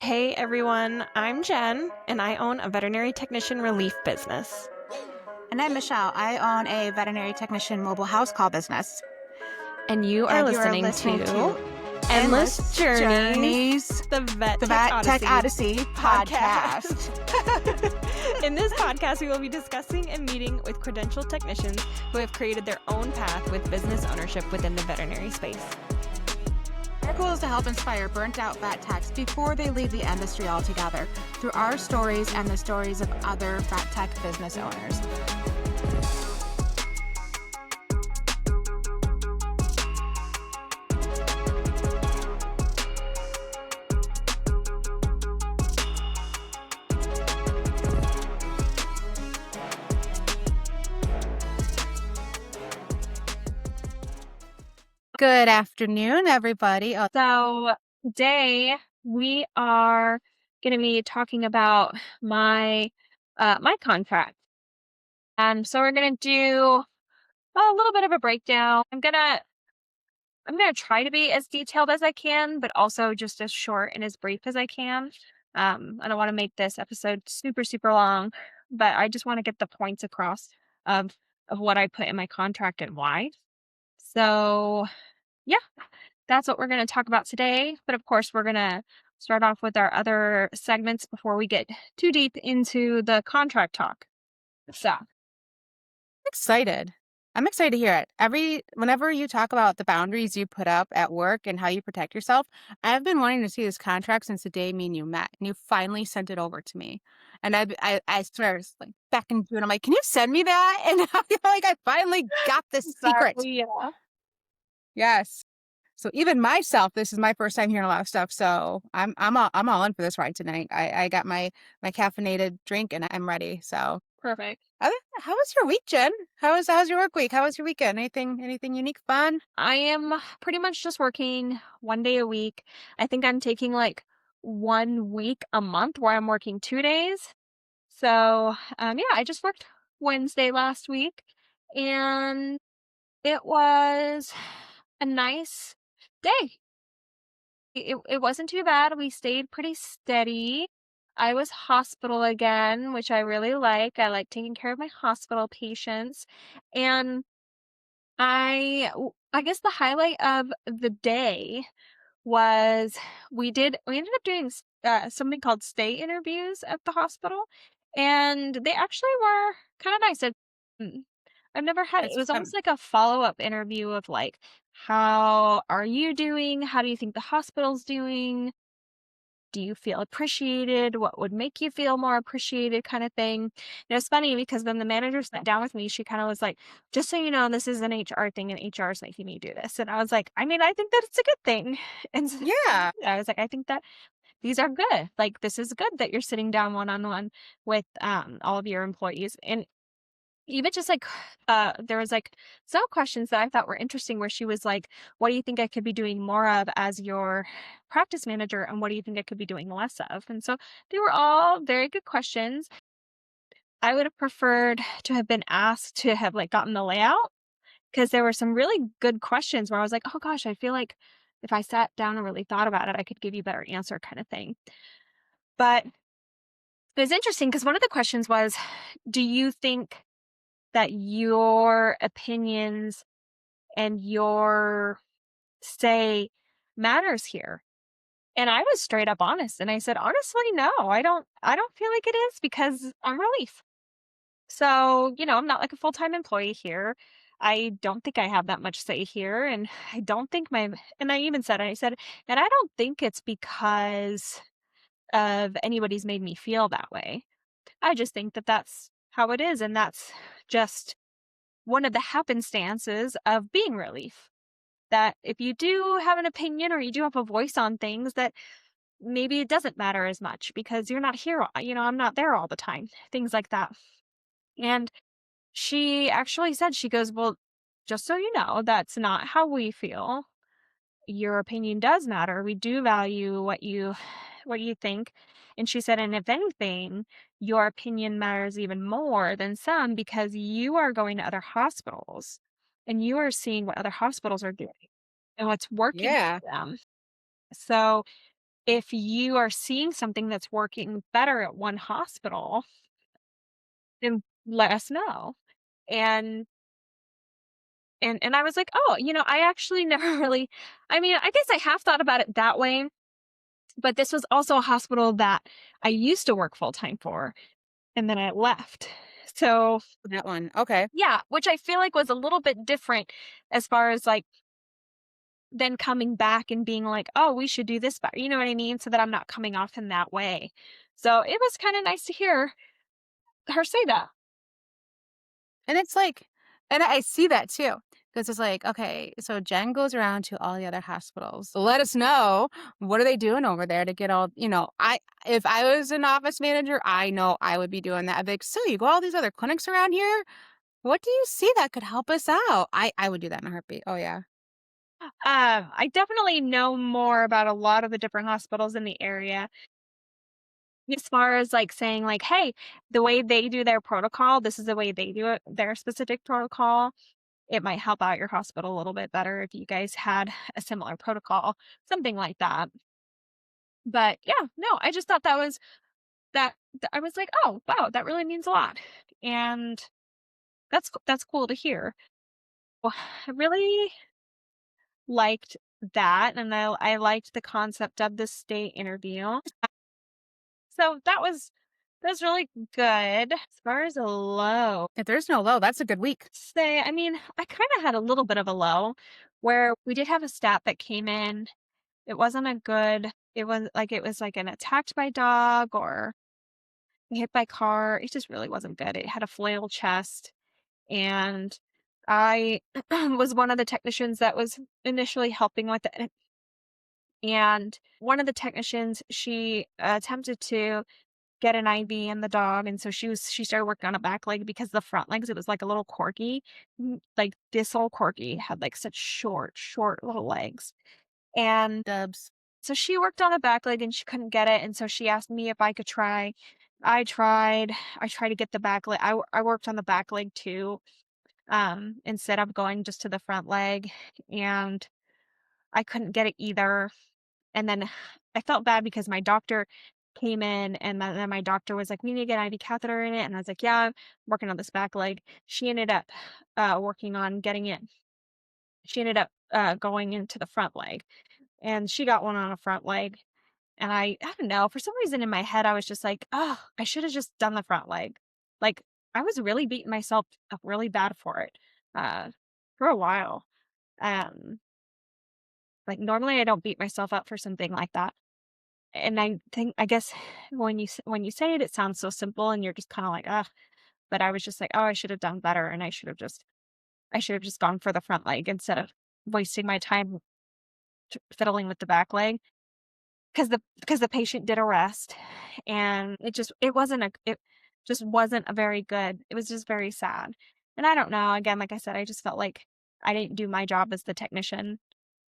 Hey everyone, I'm Jen, and I own a veterinary technician relief business. And I'm Michelle. I own a veterinary technician mobile house call business. And you are And you are listening listening to to Endless Endless Journeys, Journeys, the Vet the Tech Vet Tech Odyssey Odyssey podcast. podcast. In this podcast, we will be discussing and meeting with credentialed technicians who have created their own path with business ownership within the veterinary space. Our goal is to help inspire burnt out vet techs before they leave the industry altogether through our stories and the stories of other vet tech business owners. Good afternoon, everybody. So today we are going to be talking about my contract. And so we're going to do a little bit of a breakdown. I'm gonna try to be as detailed as I can, but also just as short and as brief as I can. I don't want to make this episode super, super long, but I just want to get the points across of of what I put in my contract and why. So yeah, that's what we're gonna talk about today. But of course, we're gonna start off with our other segments before we get too deep into the contract talk. So Excited. I'm excited to hear it. Whenever you talk about the boundaries you put up at work and how you protect yourself, I've been wanting to see this contract since the day me and you met, and you finally sent it over to me. And I swear, it's like back in June, I'm like, can you send me that? And I feel like I finally got this secret. sorry, yeah. Yes. So even myself, this is my first time hearing a lot of stuff. So I'm all in for this ride tonight. I got my caffeinated drink and I'm ready. So Perfect. how was your week, Jen? How's your work week? How was your weekend? Anything unique, fun? I am pretty much just working 1 day a week. I think I'm taking like 1 week a month where I'm working 2 days. So, yeah, I just worked Wednesday last week and it was a nice day. It wasn't too bad. We stayed pretty steady. I was hospital again, which I really like. I like taking care of my hospital patients. And I guess the highlight of the day was we ended up doing something called stay interviews at the hospital, and they actually were kind of nice. Mm, I've never had it. It It's was almost like a follow-up interview of like, how are you doing? How do you think the hospital's doing? Do you feel appreciated? What would make you feel more appreciated, kind of thing. And it was funny because then the manager sat down with me. She kind of was like, just so you know, this is an HR thing and HR is making me do this. And I was like, I mean, I think that it's a good thing. And yeah. I was like, I think that these are good. Like, this is good that you're sitting down one on one with all of your employees. And even just like there was like some questions that I thought were interesting where she was like, what do you think I could be doing more of as your practice manager, and what do you think I could be doing less of? And so they were all very good questions. I would have preferred to have been asked to have like gotten the layout, because there were some really good questions where I was like, oh gosh, I feel like if I sat down and really thought about it, I could give you a better answer, kind of thing. But it was interesting because one of the questions was, do you think that your opinions and your say matters here? And I was straight up honest and I said, honestly, no, I don't feel like it is, because I'm relief. So, I'm not like a full-time employee here. I don't think I have that much say here. And I don't think and I even said, I said, and I don't think it's because of anybody's made me feel that way. I just think that that's how it is. And that's just one of the happenstances of being relief. That if you do have an opinion or you do have a voice on things, that maybe it doesn't matter as much because you're not here, I'm not there all the time, things like that. And she actually said, she goes, well, just so you know, that's not how we feel. Your opinion does matter. We do value what you think. And she said, and if anything, your opinion matters even more than some, because you are going to other hospitals and you are seeing what other hospitals are doing and what's working Yeah. for them. So if you are seeing something that's working better at one hospital, then let us know. And and I was like, "Oh, I actually never really." I mean, I guess I have thought about it that way, but this was also a hospital that I used to work full time for, and then I left. So, That one. Okay. yeah, which I feel like was a little bit different as far as, like, then coming back and being like, "Oh, we should do this better." You know what I mean? So that I'm not coming off in that way. So, it was kinda nice to hear her say that. And it's like, and I see that too. Because it's like, okay, so Jen goes around to all the other hospitals. So let us know, what are they doing over there to get all, if I was an office manager, I know I would be doing that. I'd be like, so you go all these other clinics around here? What do you see that could help us out? I would do that in a heartbeat. Oh yeah. I definitely know more about a lot of the different hospitals in the area. As far as, like, saying, like, "Hey, the way they do their protocol, this is the way they do it, their specific protocol." It might help out your hospital a little bit better if you guys had a similar protocol, something like that. But, yeah, no, I just thought that was I was like, "Oh, wow, that really means a lot." And that's cool to hear. Well, I really liked that, and I liked the concept of the state interview. So that was really good. As far as a low, If there's no low, that's a good week. I mean, I kind of had a little bit of a low where we did have a stat that came in. It wasn't a good, it was like an attacked by dog or hit by car. It just really wasn't good. It had a flail chest. And I was one of the technicians that was initially helping with it. And one of the technicians, she attempted to get an IV in the dog, and so she started working on a back leg because the front legs, it was like a little corgi. Like, this old corgi had, like, such short little legs, and Dubs. so she worked on the back leg and she couldn't get it, and so she asked me if I could try. I tried. I tried to get the back leg. I worked on the back leg too, instead of going just to the front leg, and I couldn't get it either. And then I felt bad because my doctor came in and then my doctor was like, "We need to get an IV catheter in it." And I was like, "Yeah, I'm working on this back leg." She ended up working on getting it. She ended up going into the front leg, and she got one on a front leg. And I don't know, for some reason in my head, I was just like, "Oh, I should have just done the front leg." Like, I was really beating myself up really bad for it uh, for a while. Um, like, normally I don't beat myself up for something like that. And I guess when you say it, it sounds so simple and you're just kinda like, "Ugh," but I was just like, "Oh, I should have done better, and I should have just gone for the front leg instead of wasting my time fiddling with the back leg." 'Cause the patient did arrest, and it just wasn't a very good, it was just very sad. And I don't know, again, like I said, I just felt like I didn't do my job as the technician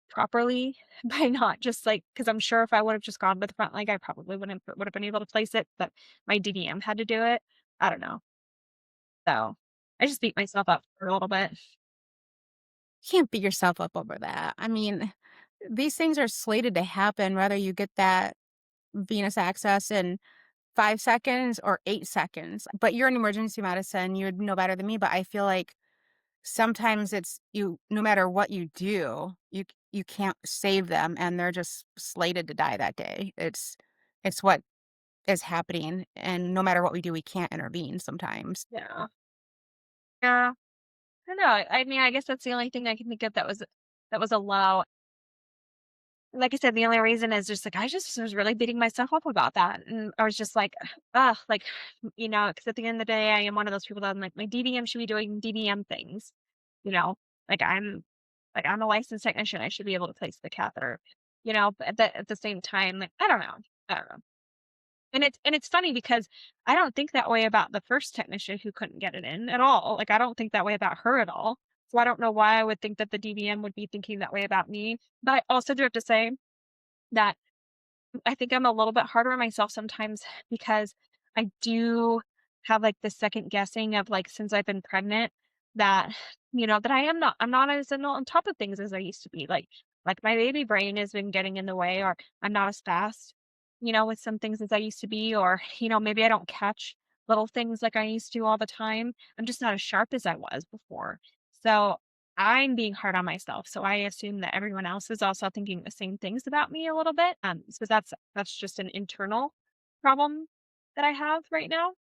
properly by not just, like, because 'cause I'm sure if I would've just gone with the front leg, I probably would've been able to place it, but my DDM had to do it. I don't know. So, I just beat myself up for a little bit. Can't beat yourself up over that. I mean, these things are slated to happen whether you get that venous access in 5 seconds or 8 seconds. But you're in emergency medicine, you'd know better than me, but I feel like sometimes it's you no matter what you do, you can't save them and they're just slated to die that day. It's what is happening, and no matter what we do, we can't intervene sometimes. Yeah. Yeah. I don't know, I mean, I guess that's the only thing I can think of that was a low. Like I said, the only reason is just, like, I just was really beating myself up about that, and I was just like, ugh, like, because at the end of the day, I am one of those people that I'm like, my DVM should be doing DVM things, you know? Like, I'm a licensed technician, I should be able to place the catheter, but at the same time, like, I don't know. I don't know. And it's funny because I don't think that way about the first technician who couldn't get it in at all. Like, I don't think that way about her at all. So I don't know why I would think that the DVM would be thinking that way about me. But I also do have to say that I think I'm a little bit harder on myself sometimes because I do have, like, the second guessing of, like, since I've been pregnant that, that I'm not as on top of things as I used to be. Like, Like, my baby brain has been getting in the way, or I'm not as fast, with some things as I used to be, or, maybe I don't catch little things like I used to all the time. I'm just not as sharp as I was before. So, I'm being hard on myself. So I assume that everyone else is also thinking the same things about me a little bit. So that's just an internal problem that I have right now.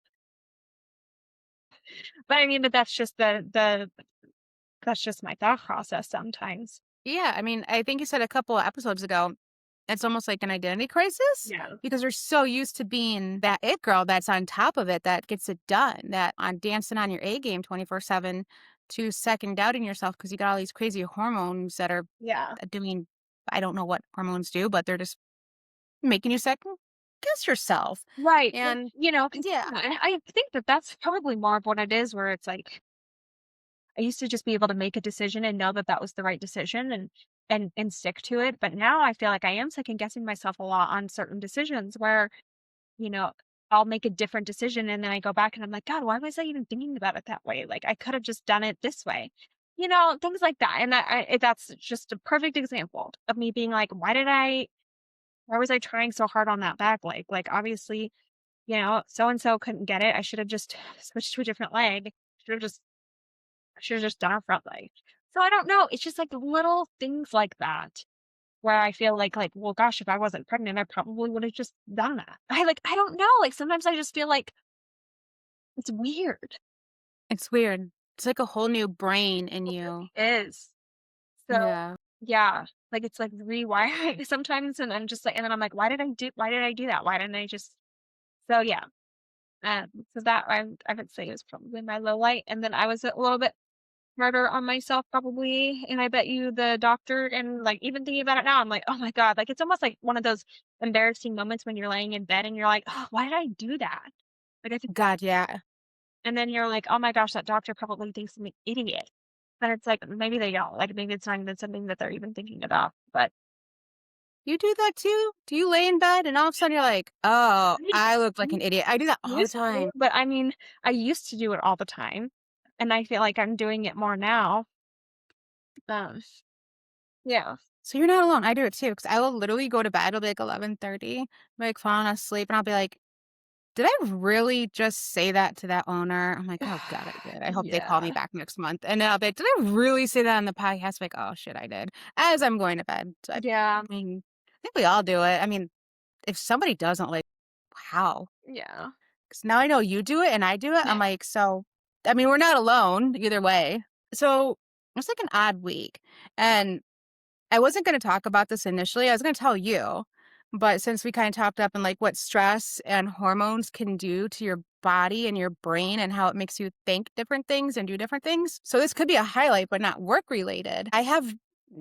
But I mean, but that's just the that's just my thought process sometimes. Yeah, I mean, I think you said a couple of episodes ago, it's almost like an identity crisis Yeah. because you're so used to being that it girl that's on top of it, that gets it done, that on dancing on your A game 24/7 to second doubting yourself because you got all these crazy hormones that are Yeah. doing, I don't know what hormones do, but they're just making you second guess yourself. Right. And, And 'cause, yeah, yeah, and I think that that's probably more of what it is, where it's like I used to just be able to make a decision and know that that was the right decision, and stick to it. But now I feel like I am second guessing myself a lot on certain decisions where, you know, I'll make a different decision and then I go back and I'm like, God, why was I even thinking about it that way? Like, I could have just done it this way. Things like that. And that's just a perfect example of me being like, why was I trying so hard on that back leg? Like, obviously, so and so couldn't get it. I should have just switched to a different leg. Should have just should have just done our front leg. So I don't know. It's just like little things like that where I feel like, well, gosh, if I wasn't pregnant, I probably would have just done that. I don't know. Like, sometimes I just feel like it's weird. it's weird. It's like a whole new brain in It you. really is. So Yeah. yeah, like it's like rewiring sometimes, and I'm just like, and then I'm like, why did I do that? Why didn't I just? So yeah. So that I would say is probably my low light, and then I was a little bit harder on myself probably, and I bet you the doctor, and, like, even thinking about it now, I'm like, "Oh my god," like, it's almost like one of those embarrassing moments when you're laying in bed and you're like, "Oh, why did I do that?" Like, I think God, yeah. and then you're like, "Oh my gosh, that doctor probably thinks I'm an idiot." But it's like, maybe they don't, like, maybe it's not even something that they're even thinking about, but You do that too? Do you lay in bed and all of a sudden you're like, "Oh, I I look like used an idiot." I do that all the used to, time. but I mean, I used to do it all the time, and I feel like I'm doing it more now. Um, yeah. So you're not alone. I do it too because I will literally go to bed, it'll be like 11:30, like falling asleep, and I'll be like, "Did I really just say that to that owner?" I'm like, "Oh god, I did. I hope they call me Yeah. back next month." And then I'll be like, "Did I really say that on the podcast?" Like, "Oh shit, I did." As I'm going to bed. So Yeah. I mean, I think we all do it. I mean, if somebody doesn't, like, how? Yeah. 'Cause now I know you do it and I do it. I'm like, so I mean, we're not alone either way. So it's like an odd week. And I wasn't gonna talk about this initially. I was gonna tell you, but since we kind of talked up and like what stress and hormones can do to your body and your brain and how it makes you think different things and do different things. So this could be a highlight, but not work related. I have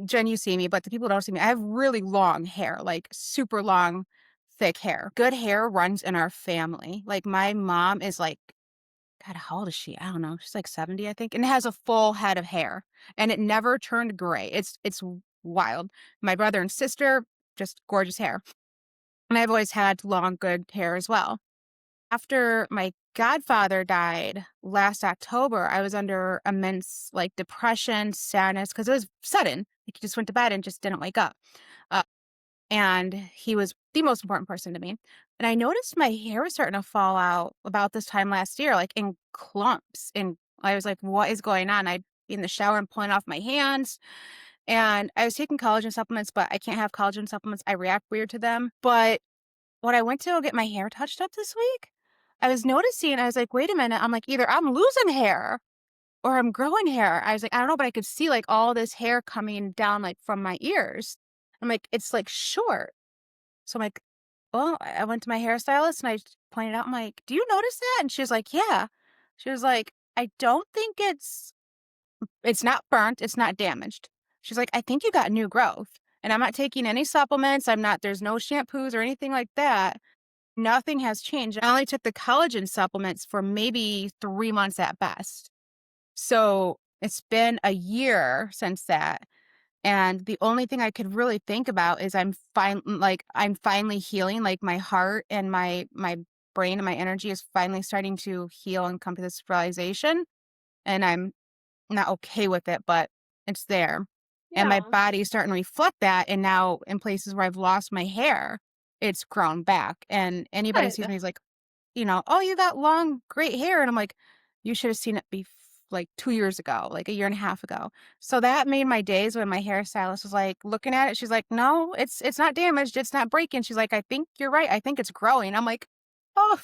Jen, you see me, but the people who don't see me, I have really long hair, like super long, thick hair. Good hair runs in our family. Like my mom is like, God, how old is she? I don't know. She's like 70, I think, and has a full head of hair, and it never turned gray. It's wild. My brother and sister, just gorgeous hair, and I've always had long, good hair as well. After my godfather died last October, I was under immense like depression, sadness because it was sudden. Like he just went to bed and just didn't wake up. Uh, and he was the most important person to me. And I noticed my hair was starting to fall out about this time last year, like in clumps. And I was like, what is going on? I'd be in the shower and pulling off my hands. And I was taking collagen supplements, but I can't have collagen supplements. I react weird to them. But when I went to go get my hair touched up this week, I was noticing, I was like, wait a minute. I'm like, either I'm losing hair or I'm growing hair. I was like, I don't know, but I could see like all this hair coming down like from my ears. I'm like, it's like short. So I'm like, well, I went to my hairstylist and I pointed out, I'm like, do you notice that? And she was like, yeah. She was like, I don't think it's not burnt, it's not damaged. She's like, I think you got new growth. And I'm not taking any supplements. There's no shampoos or anything like that. Nothing has changed. I only took the collagen supplements for maybe 3 months at best. So it's been a year since that. And the only thing I could really think about is I'm finally healing, like my heart and my brain and my energy is finally starting to heal and come to this realization. And I'm not okay with it, but it's there. and my Yeah. body's starting to reflect that, and now in places where I've lost my hair, it's grown back, and anybody sees Good. me is like, "Oh, you got long, great hair," and I'm like, "You should have seen it like 2 years ago, like a year and a half ago." So that made my days when my hairstylist was, like, looking at it, she's like, "No, it's not damaged, it's not breaking." She's like, "I think you're right, I think it's growing." I'm like, "Oh,"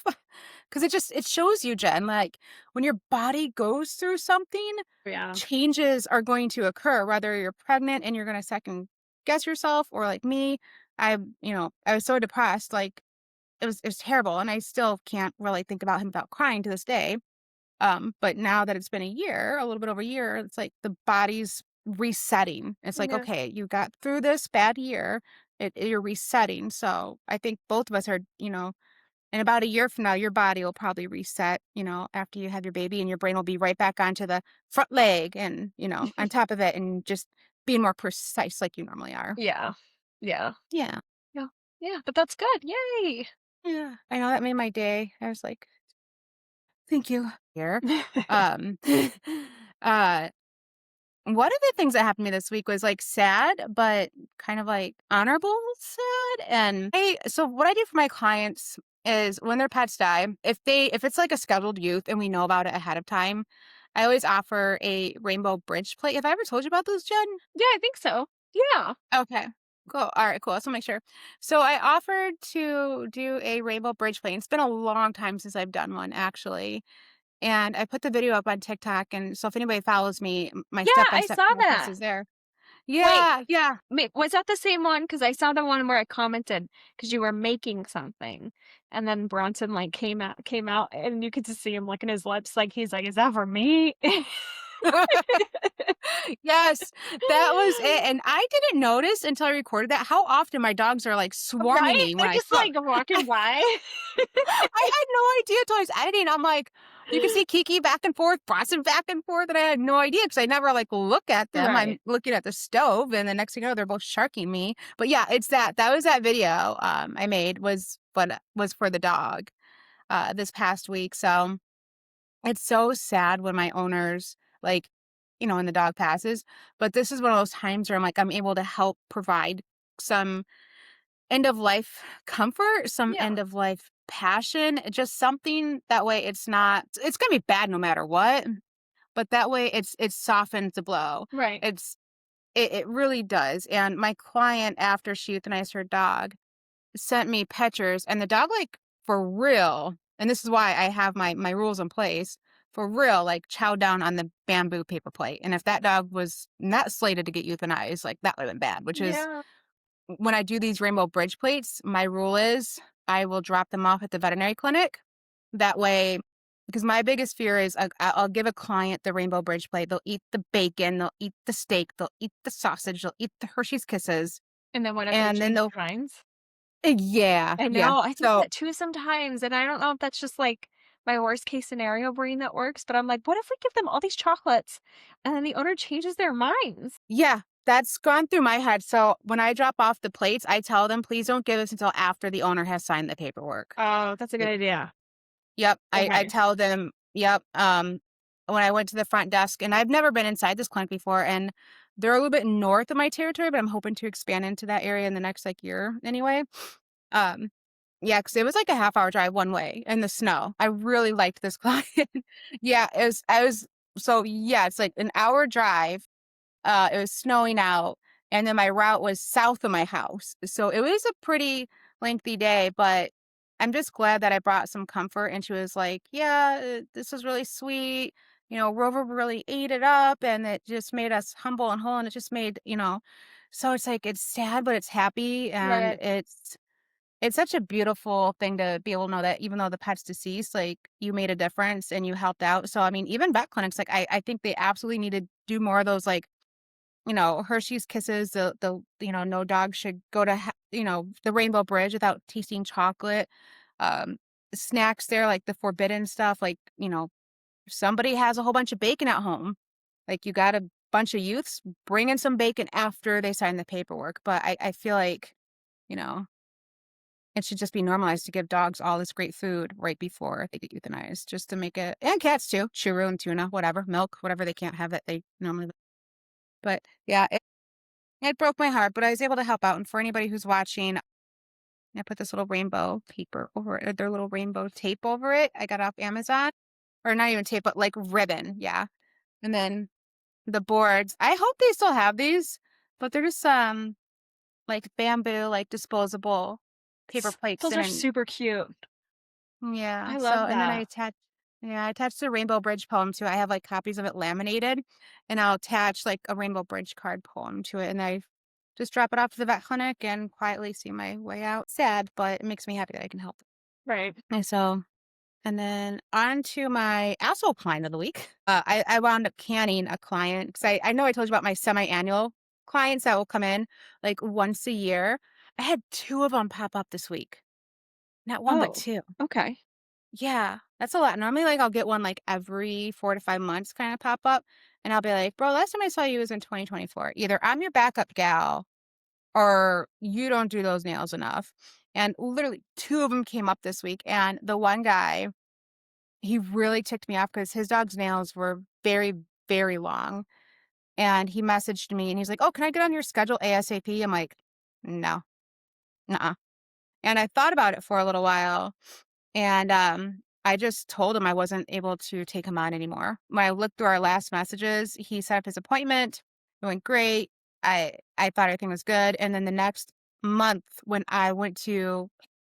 because it shows you, Jen, like, when your body goes through something, Yeah. changes are going to occur, whether you're pregnant and you're gonna second guess yourself or like me, I was so depressed, like, it was terrible, and I still can't really think about him without crying to this day. But now that it's been a year, a little bit over a year, it's like the body's resetting. It's like, Yeah. okay, you got through this bad year. You're resetting. So I think both of us are, in about a year from now, your body will probably reset, after you have your baby, and your brain will be right back onto the front leg and, on top of it and just being more precise like you normally are. Yeah. Yeah. Yeah. Yeah. Yeah, but that's good. Yay. Yeah. I know that made my day. I was like, thank you. Here. Um, uh, One of the things that happened to me this week was, like, sad, but kind of, like, honorable sad, and so what I do for my clients is when their pets die, if it's, like, a scheduled youth and we know about it ahead of time, I always offer a rainbow bridge plate. Have I ever told you about those, Jen? Yeah, I think so. Yeah. Okay. Cool. Alright, cool. I just wanna make sure. So I offered to do a rainbow bridge plate. It's been a long time since I've done one, actually. And I put the video up on TikTok, and so if anybody follows me, my Yeah, I step-by-step saw process that. is there. Wait, Yeah, yeah. was that the same one? Because I saw the one where I commented because you were making something, and then Bronson, like, came out, and you could just see him licking his lips, like, he's like, "Is that for me?" Yes, that was it, and I didn't notice until I recorded that how often my dogs are, like, swarming Right? me when They're I just, cook. like, walking by. I had no idea till I was editing. I'm like, you can see Kiki back and forth, Bronson back and forth, and I had no idea because I never, like, look at them. I'm Right. looking at the stove, and the next thing you know, they're both sharking me. But yeah, it's that was that video, I made was for the dog, this past week. So it's so sad when my owners, like, when the dog passes, but this is one of those times where I'm like, I'm able to help provide some end of life comfort, some Yeah. end of life passion, just something that way it's gonna be bad no matter what, but that way it softens the blow. Right. It really does. And my client, after she euthanized her dog, sent me pictures, and the dog, like, for real, and this is why I have my rules in place, for real, like, chowed down on the bamboo paper plate. And if that dog was not slated to get euthanized, like, that would have been bad, which is Yeah. when I do these rainbow bridge plates, my rule is I will drop them off at the veterinary clinic. That way, because my biggest fear is I'll give a client the rainbow bridge plate. They'll eat the bacon, they'll eat the steak, they'll eat the sausage, they'll eat the Hershey's Kisses, And then what if they and then change they'll their minds? yeah, I yeah. know, I think So that too sometimes, and I don't know if that's just, like, my worst case scenario brain that works, but I'm like, "What if we give them all these chocolates, and then the owner changes their minds?" yeah, that's gone through my head. So when I drop off the plates, I tell them, please don't give us until after the owner has signed the paperwork. Oh, that's a good idea. Yep, I Okay. tell them yep, when I went to the front desk, and I've never been inside this clinic before, and they're a little bit north of my territory, but I'm hoping to expand into that area in the next, like, year anyway. Um, yeah, because it was, like, a half-hour drive one way in the snow. I really liked this client. Yeah, yeah, it's, like, an hour drive, it was snowing out, and then my route was south of my house. So it was a pretty lengthy day, but I'm just glad that I brought some comfort. And she was like, "Yeah, this was really sweet. Rover really ate it up, and it just made us humble and whole. And it just made, so it's like it's sad, but it's happy, and Right. it's such a beautiful thing to be able to know that even though the pet's deceased, like you made a difference and you helped out. So I mean, even vet clinics, like I think they absolutely need to do more of those, like Hershey's Kisses, no dog should go to the Rainbow Bridge without tasting chocolate. Um, Snacks there, like the forbidden stuff, like, if somebody has a whole bunch of bacon at home, like, you got a bunch of youths, bring in some bacon after they sign the paperwork. But I feel like, you know, it should just be normalized to give dogs all this great food right before they get euthanized, just to make it, and cats too, churro and tuna, whatever, milk, whatever they can't have that they normally, but yeah. It broke my heart, but I was able to help out, and for anybody who's watching, I put this little rainbow paper over it, or their little rainbow tape over it. I got it off Amazon, or not even tape, but like ribbon, yeah. And then the boards, I hope they still have these, but they're just like bamboo, like disposable paper plates, Those are and super cute. yeah. I So love and then that. I attached the Rainbow Bridge poem to it. I have like copies of it laminated, and I'll attach like a Rainbow Bridge card poem to it, and I just drop it off to the vet clinic and quietly see my way out. Sad, but it makes me happy that I can help. Right. And so and then on to my asshole client of the week. I wound up canning a client because I know I told you about my semi-annual clients that will come in like once a year. I had two of them pop up this week. Not one, but Oh, two. okay. Yeah, that's a lot. Normally, like, I'll get one like every 4 to 5 months kind of pop up. And I'll be like, bro, last time I saw you was in 2024. Either I'm your backup gal or you don't do those nails enough. And literally two of them came up this week. And the one guy, he really ticked me off because his dog's nails were very, very long. And he messaged me and he's like, oh, can I get on your schedule ASAP? I'm like, no, nuh. And I thought about it for a little while. And, I just told him I wasn't able to take him on anymore. When I looked through our last messages, he set up his appointment. It went great. I thought everything was good. And then the next month when I went to,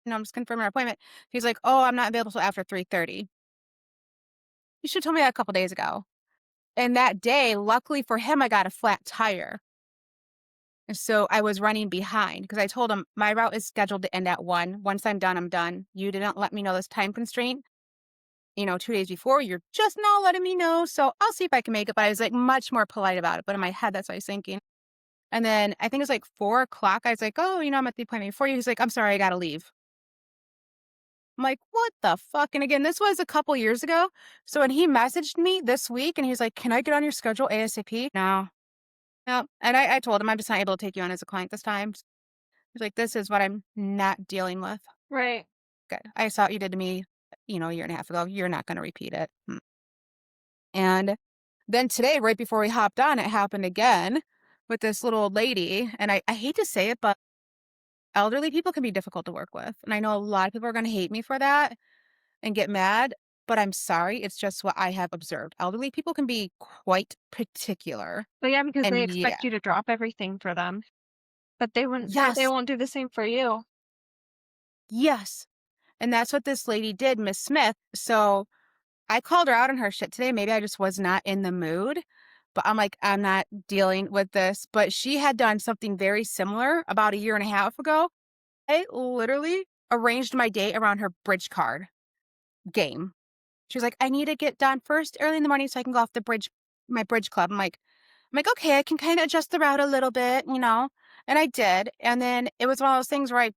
I'm just confirming our appointment, he's like, "Oh, I'm not available till after 3:30." You should have told me that a couple days ago. And that day, luckily for him, I got a flat tire. And so I was running behind because I told him my route is scheduled to end at 1. Once I'm done, I'm done. You didn't let me know this time constraint, 2 days before, you're just now letting me know, so I'll see if I can make it, but I was, like, much more polite about it, but in my head, that's what I was thinking, and then I think it was, like, 4 o'clock. I was like, "Oh, I'm at the appointment before you." He's like, "I'm sorry, I gotta leave." I'm like, "What the fuck?" And again, this was a couple years ago, so when he messaged me this week and he's like, "Can I get on your schedule ASAP?" No, no, and I told him, "I'm just not able to take you on as a client this time." He's like, "This is what I'm not dealing with." Right. Good. "I saw what you did to me, a year and a half ago. You're not gonna repeat it." And then today, right before we hopped on, it happened again with this little old lady. And I hate to say it, but elderly people can be difficult to work with. And I know a lot of people are going to hate me for that and get mad, but I'm sorry. It's just what I have observed. Elderly people can be quite particular. But yeah, because And they yeah, expect you to drop everything for them, but they yes, won't do the same for you. yes. And that's what this lady did, Miss Smith. So I called her out on her shit today. Maybe I just was not in the mood, but I'm like, I'm not dealing with this. But she had done something very similar about a year and a half ago. I literally arranged my day around her bridge card game. She was like, I need to get done first early in the morning so I can go off my bridge club. I'm like, okay, I can kind of adjust the route a little bit. And I did. And then it was one of those things where I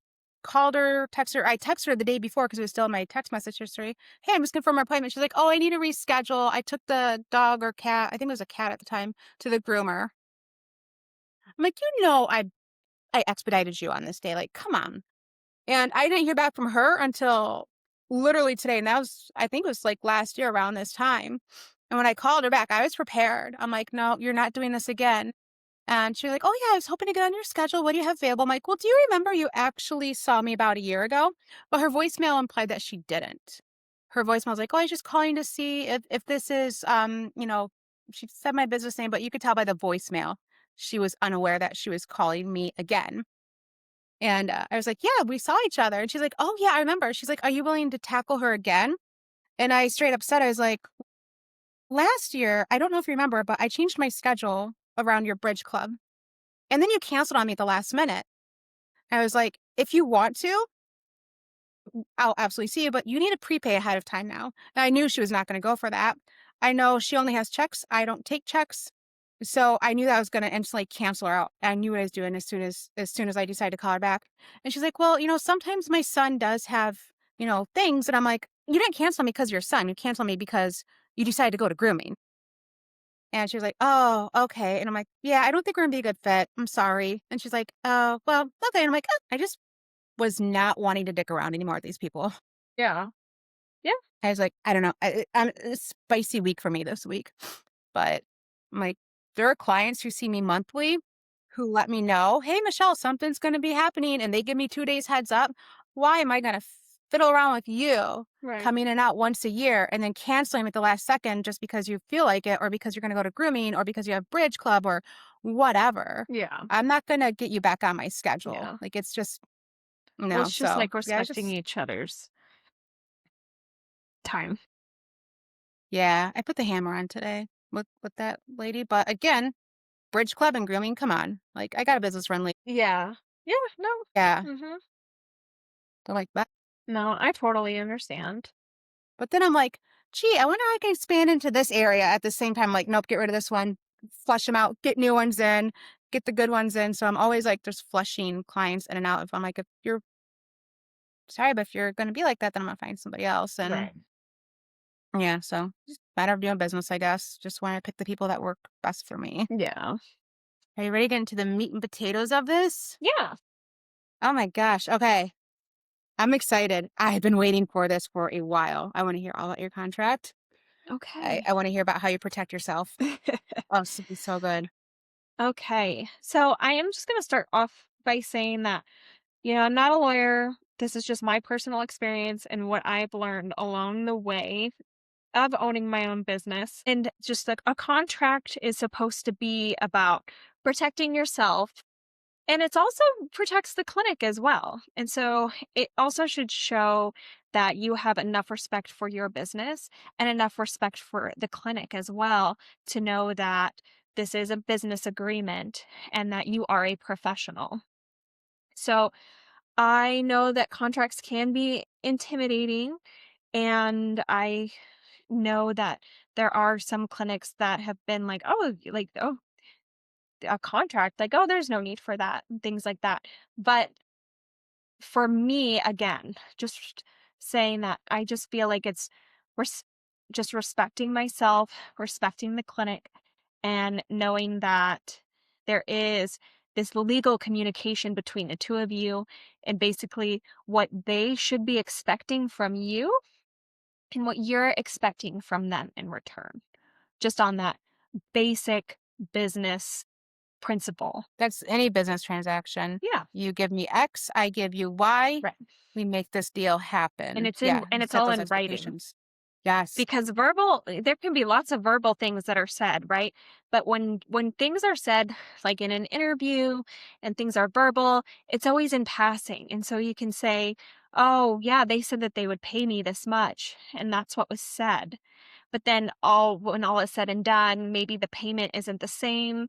called her, texted her. I texted her the day before because it was still in my text message history. Hey, I'm just confirming my appointment. She's like, oh, I need to reschedule. I took the dog or cat, I think it was a cat at the time, to the groomer. I'm like, I expedited you on this day. Like, come on. And I didn't hear back from her until literally today, and that was I think it was, like, last year around this time, and when I called her back, I was prepared. I'm like, "No, you're not doing this again." And she was like, "Oh, yeah, I was hoping to get on your schedule. What do you have available?" I'm like, "Well, do you remember you actually saw me about a year ago?" But her voicemail implied that she didn't. Her voicemail was like, "Oh, I was just calling to see if this is," she said my business name, but you could tell by the voicemail she was unaware that she was calling me again. And, I was like, "Yeah, we saw each other." And she's like, "Oh, yeah, I remember." She's like, "Are you willing to tackle her again?" And I straight up said, I was like, "Last year, I don't know if you remember, but I changed my schedule around your bridge club, and then you canceled on me at the last minute." I was like, "If you want to, I'll absolutely see you, but you need to prepay ahead of time now." And I knew she was not gonna go for that. I know she only has checks. I don't take checks. So I knew that I was gonna instantly cancel her out. I knew what I was doing as soon as I decided to call her back. And she's like, "Well, sometimes my son does have, things." And I'm like, "You didn't cancel me because of your son. You canceled me because you decided to go to grooming." And she was like, "Oh, okay." And I'm like, "Yeah, I don't think we're gonna be a good fit. I'm sorry." And she's like, "Oh, well, okay." And I'm like, I just was not wanting to dick around anymore with these people. Yeah. Yeah. I was like, I don't know. I'm a spicy week for me this week. But I'm like, there are clients who see me monthly. who let me know, "Hey, Michelle, something's gonna be happening," and they give me 2 days heads up. Why am I gonna fiddle around with you Right. coming in and out once a year and then canceling at the last second just because you feel like it or because you're gonna go to grooming or because you have bridge club or whatever? Yeah. I'm not gonna get you back on my schedule. Yeah. Like, it's just Well, no, it's just so, like yeah, respecting just each other's time. yeah, I put the hammer on today with that lady, but again, bridge club and grooming, come on. Like, I got a business run late. Yeah. Yeah. No. Yeah, Hmm. they're like, "That." No, I totally understand. But then I'm like, "Gee, I wonder how I can expand into this area at the same time." Like, "Nope, get rid of this one, flush them out, get new ones in, get the good ones in." So I'm always, like, just flushing clients in and out. If I'm like, "If you're sorry, but if you're gonna be like that, then I'm gonna find somebody else." And Right. yeah, so just matter of doing business, I guess. Just wanna pick the people that work best for me. Yeah. Are you ready to get into the meat and potatoes of this? Yeah. Oh my gosh, okay. I'm excited. I've been waiting for this for a while. I wanna hear all about your contract. I Okay. I wanna hear about how you protect yourself. Oh, this would be so good. Okay. So I am just going to start off by saying that, I'm not a lawyer. This is just my personal experience and what I've learned along the way of owning my own business. And just like a contract is supposed to be about protecting yourself. And it's also protects the clinic as well. And so it also should show that you have enough respect for your business and enough respect for the clinic as well to know that this is a business agreement and that you are a professional. So I know that contracts can be intimidating, and I know that there are some clinics that have been like, oh, a contract, like, oh, there's no need for that, and things like that. But for me, again, just saying that I just feel like it's res- just respecting myself, respecting the clinic, and knowing that there is this legal communication between the two of you, and basically what they should be expecting from you and what you're expecting from them in return, just on that basic business principle. That's any business transaction. Yeah, You give me X, I give you Y. right. We make this deal And happen. it's in Yeah, and you it's set all those in writing. expectations. Yes. Because there can be lots of verbal things that are said, right? But when things are said, like in an interview and things are verbal, it's always in passing. And so you can say, "Oh, yeah, they said that they would pay me this much," and that's what was said. But then when all is said and done, maybe the payment isn't the same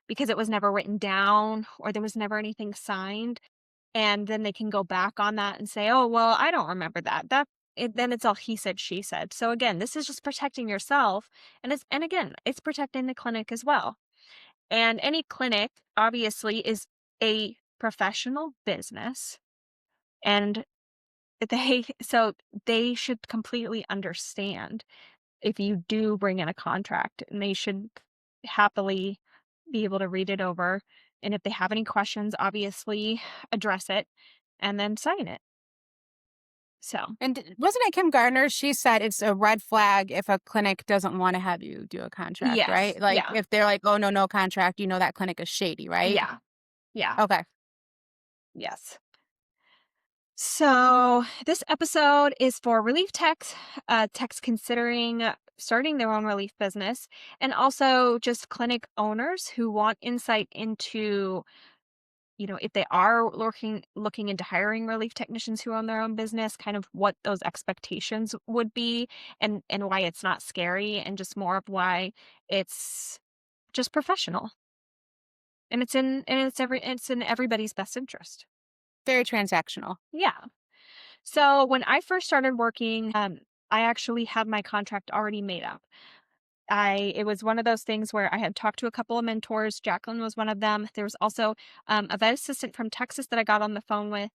because it was never written down or there was never anything signed. And then they can go back on that and say, "Oh, well, I don't remember that." Then it's all he said, she said. So again, this is just protecting yourself, and again, it's protecting the clinic as well. And any clinic obviously is a professional business, and they should completely understand if you do bring in a contract, and they should happily be able to read it over, and if they have any questions, obviously address it and then sign it. So, And wasn't it Kim Gardner? She said it's a red flag if a clinic doesn't want to have you do a contract, yes. right? Like Yeah. if they're like, "Oh no, no contract," you know that clinic is shady, right? Yeah. Yeah. Okay. Yes. So, this episode is for relief techs, techs considering starting their own relief business, and also just clinic owners who want insight into, if they are looking into hiring relief technicians who own their own business, kind of what those expectations would be, and why it's not scary, and just more of why it's just professional. It's in everybody's best interest. Very transactional. Yeah. So when I first started working, I actually had my contract already made up. It was one of those things where I had talked to a couple of mentors. Jacqueline was one of them. There was also a vet assistant from Texas that I got on the phone with,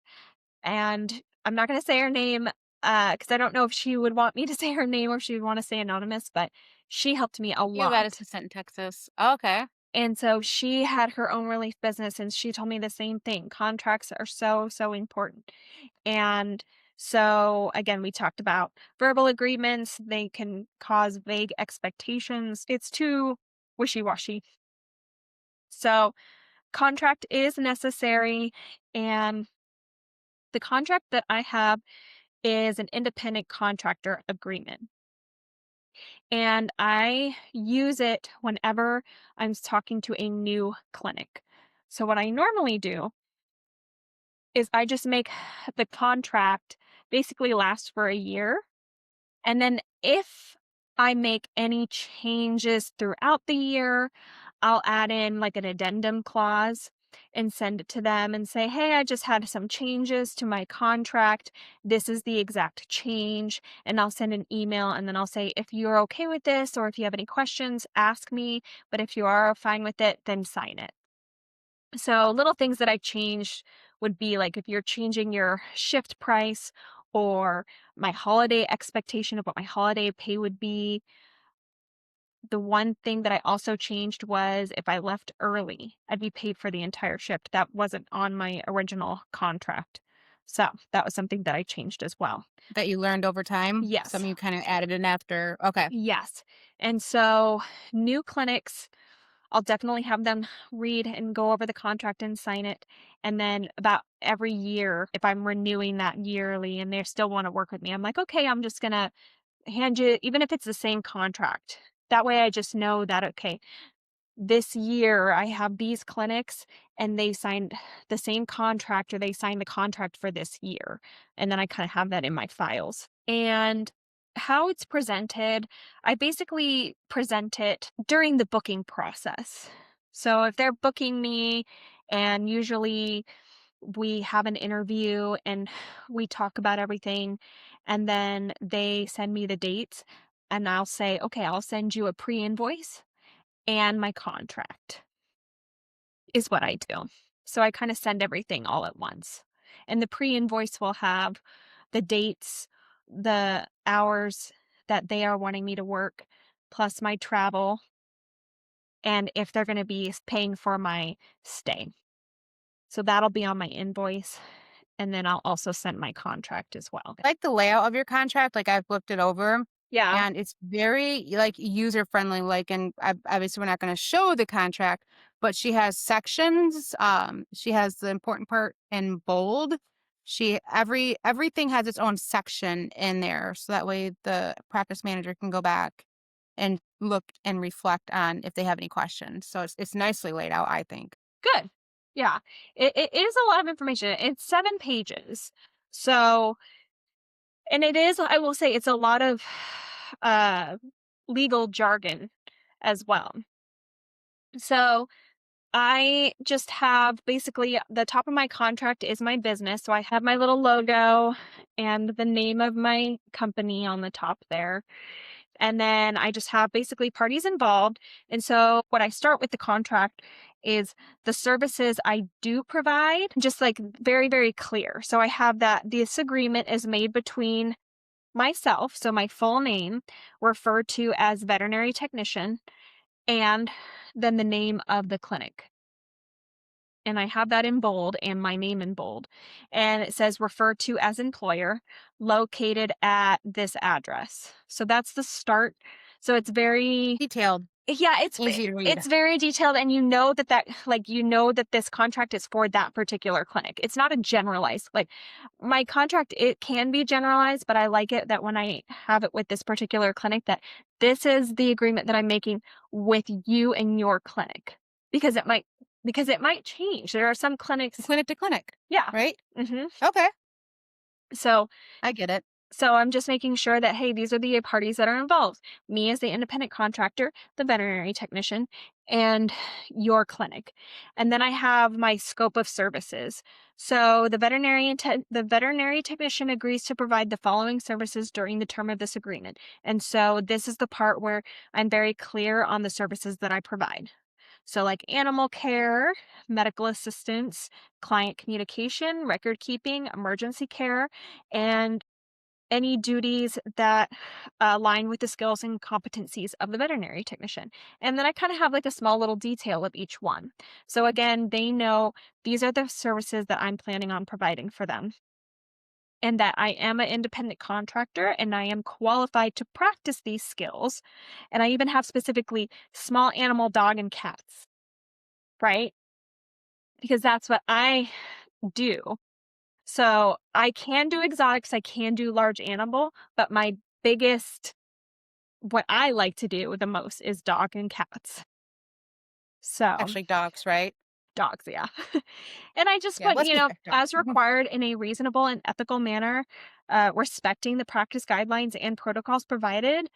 and I'm not going to say her name because I don't know if she would want me to say her name or if she would want to stay anonymous. But she helped me a You got lot. assistant in Texas. Okay. And so she had her own relief business, and she told me the same thing. Contracts are so, so important. And so, again, we talked about verbal agreements. They can cause vague expectations. It's too wishy washy. So, contract is necessary, and the contract that I have is an independent contractor agreement. And I use it whenever I'm talking to a new clinic. So, what I normally do is I just make the contract basically last for a year. And then if I make any changes throughout the year, I'll add in like an addendum clause and send it to them and say, hey, I just had some changes to my contract. This is the exact change. And I'll send an email and then I'll say, if you're okay with this or if you have any questions, ask me. But if you are fine with it, then sign it. So, little things that I changed would be like if you're changing your shift price or my holiday expectation of what my holiday pay would be. The one thing that I also changed was if I left early, I'd be paid for the entire shift. That wasn't on my original contract. So, that was something that I changed as well. That you learned over time? Yes. Something you kinda added in after okay. Yes. And so, new clinics, I'll definitely have them read and go over the contract and sign it. And then about every year, if I'm renewing that yearly and they still want to work with me, I'm like, okay, I'm just going to hand you, even if it's the same contract. That way I just know that, okay, this year I have these clinics and they signed the same contract or they signed the contract for this year. And then I kind of have that in my files. And how it's presented, I basically present it during the booking process. So if they're booking me, and usually we have an interview and we talk about everything, and then they send me the dates, and I'll say, okay, I'll send you a pre invoice and my contract is what I do. So I kind of send everything all at once. And the pre-invoice will have the dates, the hours that they are wanting me to work, plus my travel, and if they're going to be paying for my stay. So that'll be on my invoice. And then I'll also send my contract as well. Like the layout of your contract, like, I've looked it over, Yeah, and it's very, like, user-friendly, like, and obviously, we're not gonna show the contract, but she has sections, she has the important part in bold. Everything has its own section in there, so that way the practice manager can go back and look and reflect on if they have any questions, so it's nicely laid out, I think. good. Yeah, it is a lot of information. It's 7 pages. So, and it is, I will say, it's a lot of uh, legal jargon as well. So I just have basically the top of my contract is my business. So I have my little logo and the name of my company on the top there. And then I just have basically parties involved. And so what I start with the contract is the services I do provide, just like very, very clear. So I have that this agreement is made between myself, so my full name, referred to as veterinary technician, and then the name of the clinic. And I have that in bold and my name in bold. And it says referred to as employer, located at this address. So that's the start. So it's very, Detailed, yeah, easy to read. it's very detailed, and you know that like you know that this contract is for that particular clinic. It's not a generalized, like my contract, it can be generalized, but I like it that when I have it with this particular clinic, that this is the agreement that I'm making with you and your clinic, because it might change. There are some clinics, Clinic to clinic, yeah. right? hmm Okay, So I get it. I'm just making sure that, hey, these are the parties that are involved. Me as the independent contractor, the veterinary technician, and your clinic. And then I have my scope of services. So the veterinary technician agrees to provide the following services during the term of this agreement. And so this is the part where I'm very clear on the services that I provide. So like animal care, medical assistance, client communication, record keeping, emergency care, and any duties that align with the skills and competencies of the veterinary technician. And then I kind of have like a small little detail of each one. So again, they know these are the services that I'm planning on providing for them, and that I am an independent contractor and I am qualified to practice these skills. And I even have specifically small animal dog and cats, right? because that's what I do. So I can do exotics, I can do large animal, but my biggest what I like to do the most is dog and cats. So Actually, dogs, right? dogs, yeah. And I just Yeah, put, let's be fair, dogs. as required in a reasonable and ethical manner, respecting the practice guidelines and protocols provided,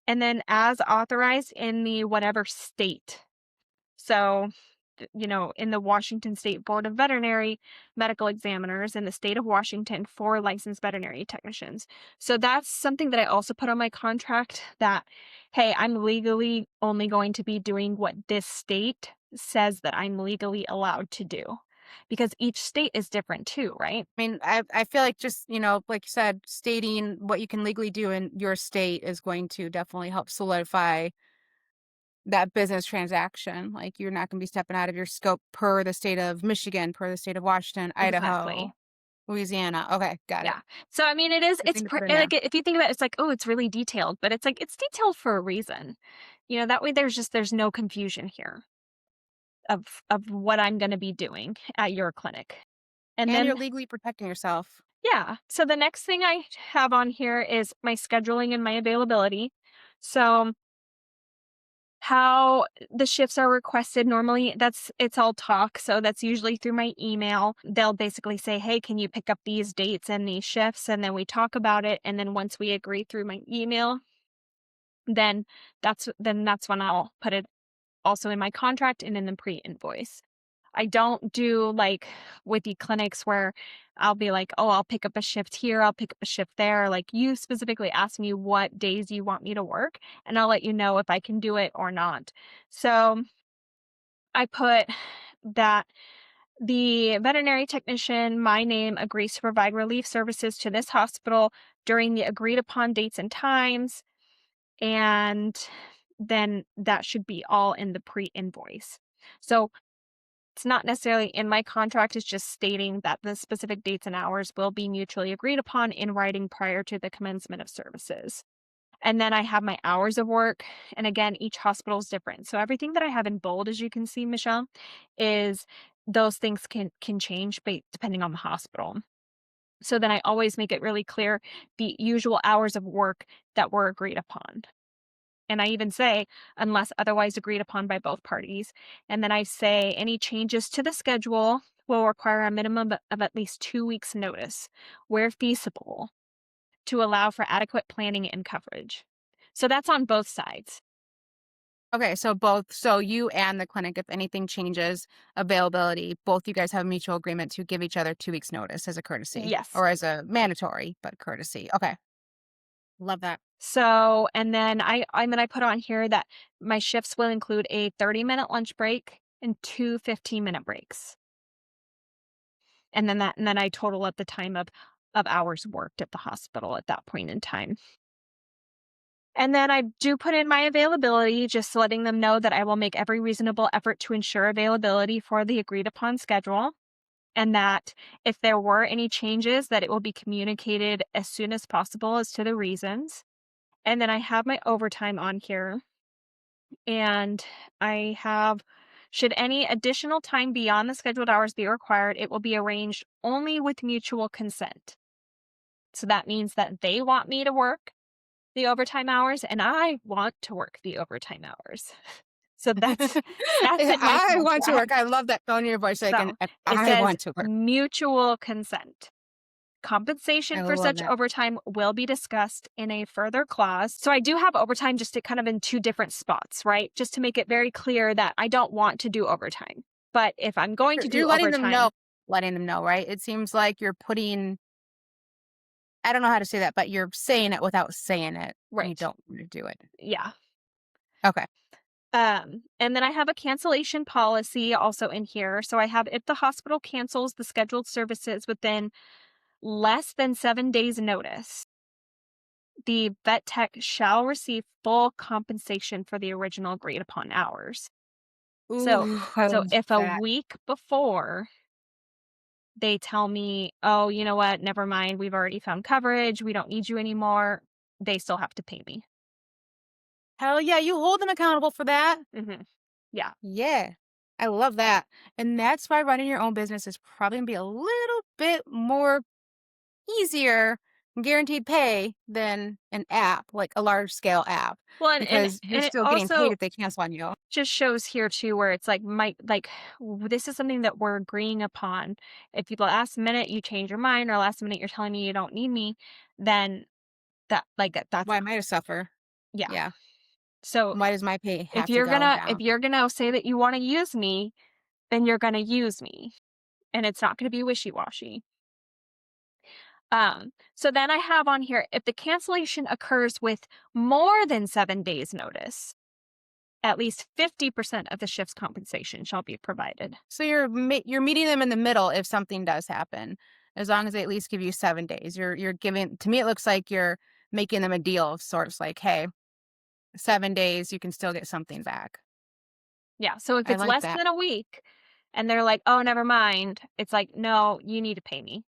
and then as authorized in the whatever state. So, in the Washington State Board of Veterinary Medical Examiners in the state of Washington for licensed veterinary technicians. So that's something that I also put on my contract that, hey, I'm legally only going to be doing what this state says that I'm legally allowed to do. Because each state is different too, right? I mean, I feel like just, like you said, stating what you can legally do in your state is going to definitely help solidify that business transaction. Like, you're not gonna be stepping out of your scope per the state of Michigan, per the state of Washington, Idaho, Exactly. Louisiana. Okay, got it. Yeah. So I mean, it is. Good thing to put in there. Like if you think about it, it's like, oh, it's really detailed, but it's like it's detailed for a reason. That way there's no confusion here of what I'm going to be doing at your clinic. And And you're then legally protecting yourself. yeah, so the next thing I have on here is my scheduling and my availability. So how the shifts are requested normally, it's all talk, so that's usually through my email. They'll basically say, "Hey, can you pick up these dates and these shifts?" And then we talk about it, and then once we agree through my email, then that's when I'll put it also in my contract and in the pre-invoice. I don't do like with the clinics where I'll be like, "Oh, I'll pick up a shift here, I'll pick up a shift there." Like, you specifically ask me what days you want me to work, and I'll let you know if I can do it or not. So, I put that the veterinary technician, my name, agrees to provide relief services to this hospital during the agreed upon dates and times, and then that should be all in the pre-invoice. So, it's not necessarily in my contract, it's just stating that the specific dates and hours will be mutually agreed upon in writing prior to the commencement of services. And then I have my hours of work. And again, each hospital is different. So everything that I have in bold, as you can see, Michelle, is those things can change depending on the hospital. So then I always make it really clear the usual hours of work that were agreed upon. And I even say, unless otherwise agreed upon by both parties. And then I say, any changes to the schedule will require a minimum of at least 2 weeks' notice, where feasible, to allow for adequate planning and coverage. So that's on both sides. Okay, so you and the clinic, if anything changes availability, both you guys have a mutual agreement to give each other 2 weeks notice as a courtesy Yes. or as a mandatory, but courtesy. Okay. Love that. So, and then I put on here that my shifts will include a 30-minute lunch break and two 15-minute breaks. And then I total up the time of hours worked at the hospital at that point in time. And then I do put in my availability, just letting them know that I will make every reasonable effort to ensure availability for the agreed upon schedule, and that if there were any changes, that it will be communicated as soon as possible as to the reasons. And then I have my overtime on here, and I have, should any additional time beyond the scheduled hours be required, it will be arranged only with mutual consent. So that means that they want me to work the overtime hours and I want to work the overtime hours. So that's in my I want to work. contract. I love that tone in your voice. Like, and So if it I says want to work. mutual consent. I Compensation for love such that. overtime will be discussed in a further clause. So I do have overtime just to kind of in two different spots, right? Just to make it very clear that I don't want to do overtime. But if I'm going to You're do letting overtime, them know, right? It seems like you're putting I don't know how to say that, but you're saying it without saying it, and you right. don't wanna do it. Yeah. Okay. And then I have a cancellation policy also in here. So I have, if the hospital cancels the scheduled services within less than 7 days notice, the vet tech shall receive full compensation for the original agreed upon hours. So Ooh, I so love if a that. week before they tell me, "Oh, you know what? Never mind. We've already found coverage. We don't need you anymore." They still have to pay me. Hell yeah, you hold them accountable for that. Mhm. Yeah. Yeah. I love that. And that's why running your own business is probably gonna be a little bit more easier, guaranteed pay than an app, like a large scale app, Well, because you're and it still getting paid also if they cancel on you. just shows here too where it's like this is something that we're agreeing upon. If you the last minute you change your mind or last minute you're telling me you don't need me, then that's Why am I to suffer? yeah. Yeah. So Why does my pay have to go if down? you're gonna say that you want to use me, then you're gonna use me. And it's not gonna be wishy-washy. So then I have on here if the cancellation occurs with more than 7 days notice, at least 50% of the shift's compensation shall be provided. So you're meeting them in the middle if something does happen, as long as they at least give you 7 days. You're giving, to me, it looks like you're making them a deal of sorts, like, "Hey, 7 days, you can still get something back." Yeah, so if I it's like less that. than a week and they're like, "Oh, never mind," it's like, "No, you need to pay me."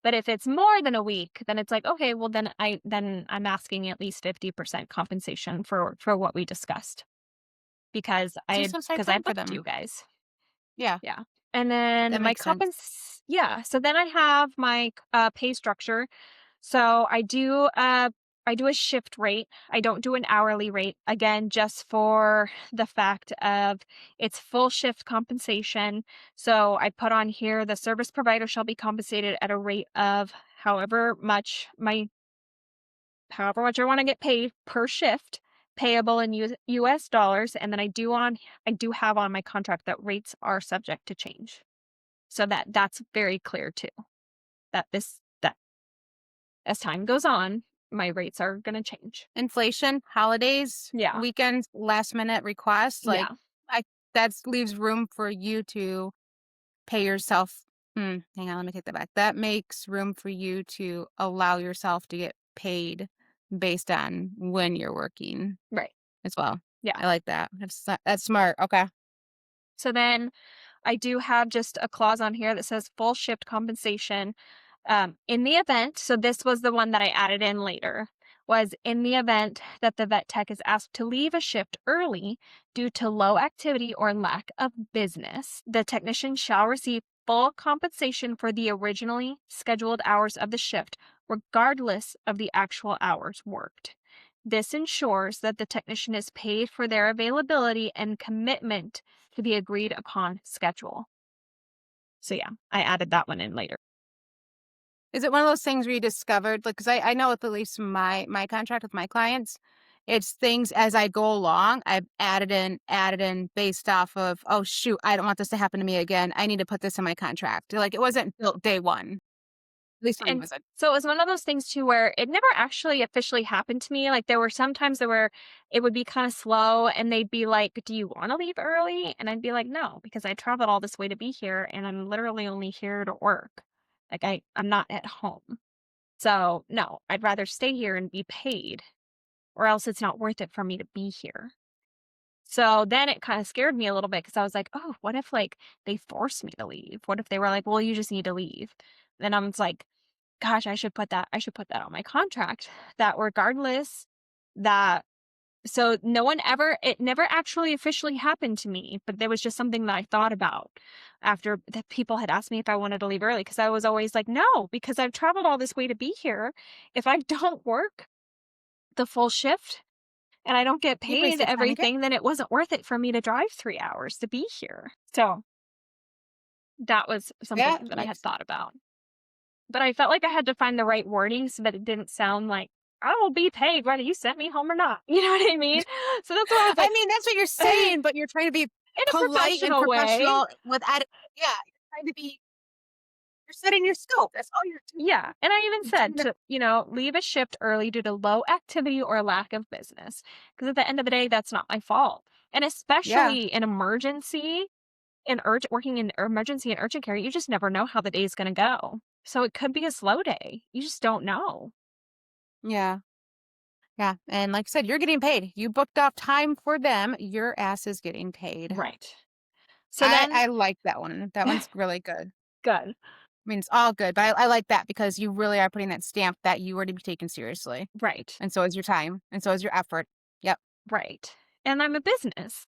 But if it's more than a week, then it's like, "Okay, well then I'm asking at least 50% compensation for what we discussed So you set aside because I time for booked them. you guys." Yeah, Yeah. And that then makes sense. yeah, so then I have my pay structure. So I do a shift rate. I don't do an hourly rate. Again, just for the fact of it's full shift compensation. So I put on here the service provider shall be compensated at a rate of however much I want to get paid per shift, payable in US dollars, and then I do have on my contract that rates are subject to change. So that's very clear too. That as time goes on, my rates are going to change. Inflation, holidays, Yeah. weekends, last minute requests, like, Yeah. I that leaves room for you to pay yourself. Hang on, let me take that back. That makes room for you to allow yourself to get paid based on when you're working Right. as well. Yeah. I like that. That's smart. Okay. So then I do have just a clause on here that says full shift compensation. In the event, so this was the one that I added in later, was in the event that the vet tech is asked to leave a shift early due to low activity or lack of business, the technician shall receive full compensation for the originally scheduled hours of the shift, regardless of the actual hours worked. This ensures that the technician is paid for their availability and commitment to the agreed upon schedule. So yeah, I added that one in later. Is it one of those things where you discovered, like, 'cause I know with at least my contract with my clients, it's things as I go along, I've added in based off of, "Oh, shoot, I don't want this to happen to me again. I need to put this in my contract." Like, it wasn't built day 1. At least mine And wasn't. so it was one of those things too where it never actually officially happened to me. Like there were some times where it would be kind of slow and they'd be like, "Do you want to leave early?" And I'd be like, "No, because I traveled all this way to be here and I'm literally only here to work. I'm not at home. So, no, I'd rather stay here and be paid or else it's not worth it for me to be here." So then it kind of scared me a little bit because I was like, "Oh, what if like they forced me to leave? What if they were like, 'Well, you just need to leave?'" Then I was like, gosh, I should put that on my contract that regardless that so no one ever it never actually officially happened to me, but there was just something that I thought about after that people had asked me if I wanted to leave early because I was always like, "No, because I've traveled all this way to be here. If I don't work the full shift and I don't get You've paid wasted time again. everything, then it wasn't worth it for me to drive 3 hours to be here." So, that was something Yeah, that I had makes thought about. But I felt like I had to find the right wording so that it didn't sound like, "I will be paid whether you sent me home or not." You know what I mean? So that's why I was I like, mean, that's what you're in saying, but you're trying to be a polite and professional way. professional without it. Yeah, you're trying to be you're setting your scope. That's all you're doing. Yeah, and I even You're said trying to. to, leave a shift early due to low activity or lack of business. Because at the end of the day, that's not my fault. And Yeah, especially in emergency, in urgent working in emergency and urgent care, you just never know how the day is gonna go. So it could be a slow day. You just don't know. yeah. Yeah, and like I said, you're getting paid. You booked off time for them, your ass is getting paid. Right. So then I like that one. That one's really good. good. I mean, it's all good, but I like that because you really are putting that stamp that you are to be taken seriously, Right. and so is your time, and so is your effort. Yep. Right. And I'm a business.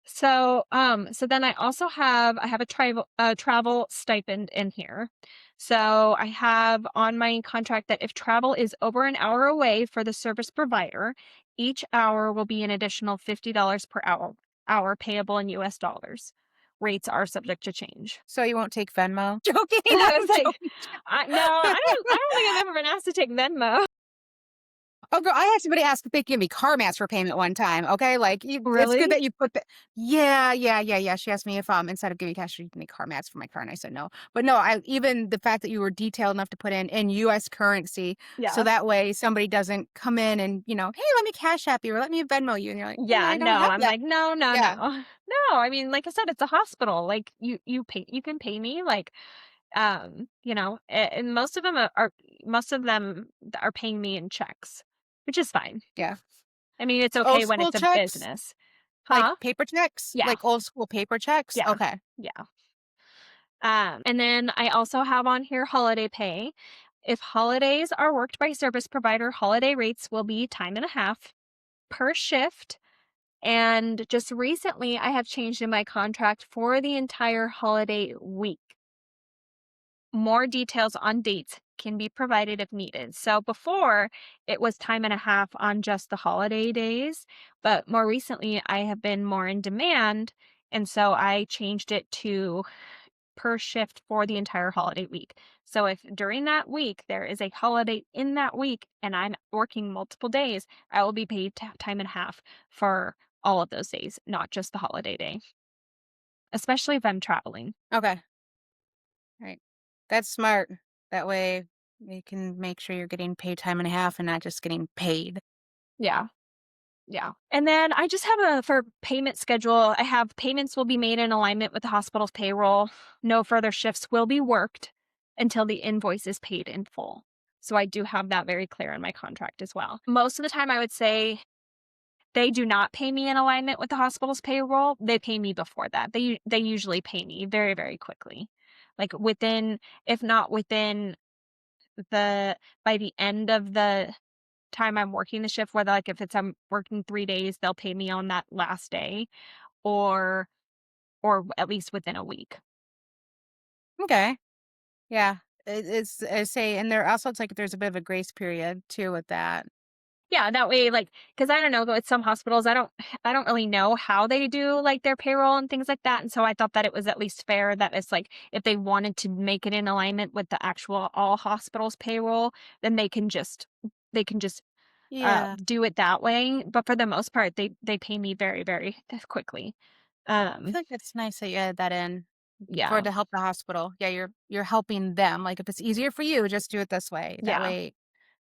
So then I have a travel stipend in here. So I have on my contract that if travel is over an hour away for the service provider, each hour will be an additional $50 per hour payable in US dollars. Rates are subject to change. So you won't take Venmo? Joking, I was I'm like, joking. no, I don't think I've ever been asked to take Venmo. Oh, girl, I had somebody ask if they could give me car mats for payment one time, okay? Like, it's good Really? that you put the Yeah, yeah, yeah, yeah. She asked me if, instead of giving cash, she'd give me car mats for my car, and I said no. But no, I even the fact that you were detailed enough to put in US currency, so Yeah. that way somebody doesn't come in and, "Hey, let me cash app you, or let me Venmo you," and you're like, Yeah, I don't no, have I'm that." like, "No, no, no." Yeah, No, I mean, like I said, it's a hospital, like, you can pay me, like, and most of them are paying me in checks, which is fine. yeah. I mean, it's Old okay when school it's a checks? business. Like Huh? paper checks? Yeah, Like old school paper checks? yeah, Okay. yeah. And then I also have on here holiday pay. If holidays are worked by service provider, holiday rates will be time and a half per shift. And just recently, I have changed in my contract for the entire holiday week. More details on dates can be provided if needed. So before, it was time and a half on just the holiday days, but more recently, I have been more in demand. And so I changed it to per shift for the entire holiday week. So if during that week there is a holiday in that week and I'm working multiple days, I will be paid time and a half for all of those days, not just the holiday day, especially if I'm traveling. Okay. Right. That's smart. That way you can make sure you're getting paid time and a half and not just getting paid. Yeah. Yeah. And then I just have a for payment schedule, I have payments will be made in alignment with the hospital's payroll. No further shifts will be worked until the invoice is paid in full. So I do have that very clear in my contract as well. Most of the time I would say they do not pay me in alignment with the hospital's payroll. They pay me before that. They usually pay me very, very quickly. Like within, if not within the by the end of the time I'm working the shift, whether like if it's I'm working 3 days, they'll pay me on that last day or or at least within a week. Okay. Yeah. It's I say, and there also it's like there's a bit of a grace period too with that. Yeah, that way, like, because I don't know, with some hospitals, I don't really know how they do, like, their payroll and things like that, and so I thought that it was at least fair that it's like, if they wanted to make it in alignment with the actual all hospitals payroll, then they can just Yeah. do it that way, but for the most part, they pay me very, very quickly. I Um, feel like that's nice that you added that in for yeah, to help the hospital. Yeah, you're helping them. Like if it's easier for you, just do it this way. That yeah. way,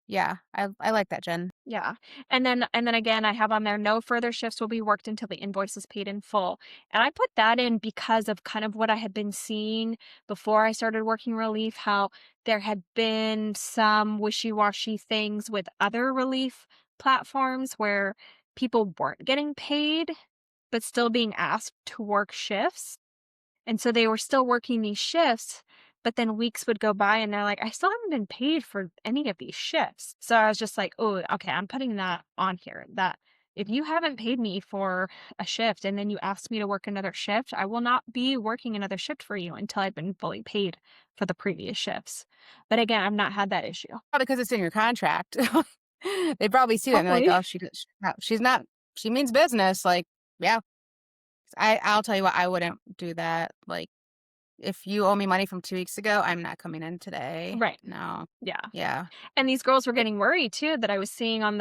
yeah. I like that, Jen. Yeah. And then again, I have on there no further shifts will be worked until the invoice is paid in full. And I put that in because of kind of what I had been seeing before I started working relief, how there had been some wishy-washy things with other relief platforms where people weren't getting paid but still being asked to work shifts. And so they were still working these shifts, but then weeks would go by and they're like, I still haven't been paid for any of these shifts. So I was just like, oh, okay, I'm putting that on here that if you haven't paid me for a shift and then you ask me to work another shift, I will not be working another shift for you until I've been fully paid for the previous shifts. But again, I've not had that issue. Probably because it's in your contract. They probably see that and they're like, Hopefully. oh, she's not she means business. Like, yeah. I'll tell you what, I wouldn't do that. Like, if you owe me money from 2 weeks ago, I'm not coming in today. Right. No. Yeah. Yeah. And these girls were getting worried too that I was seeing on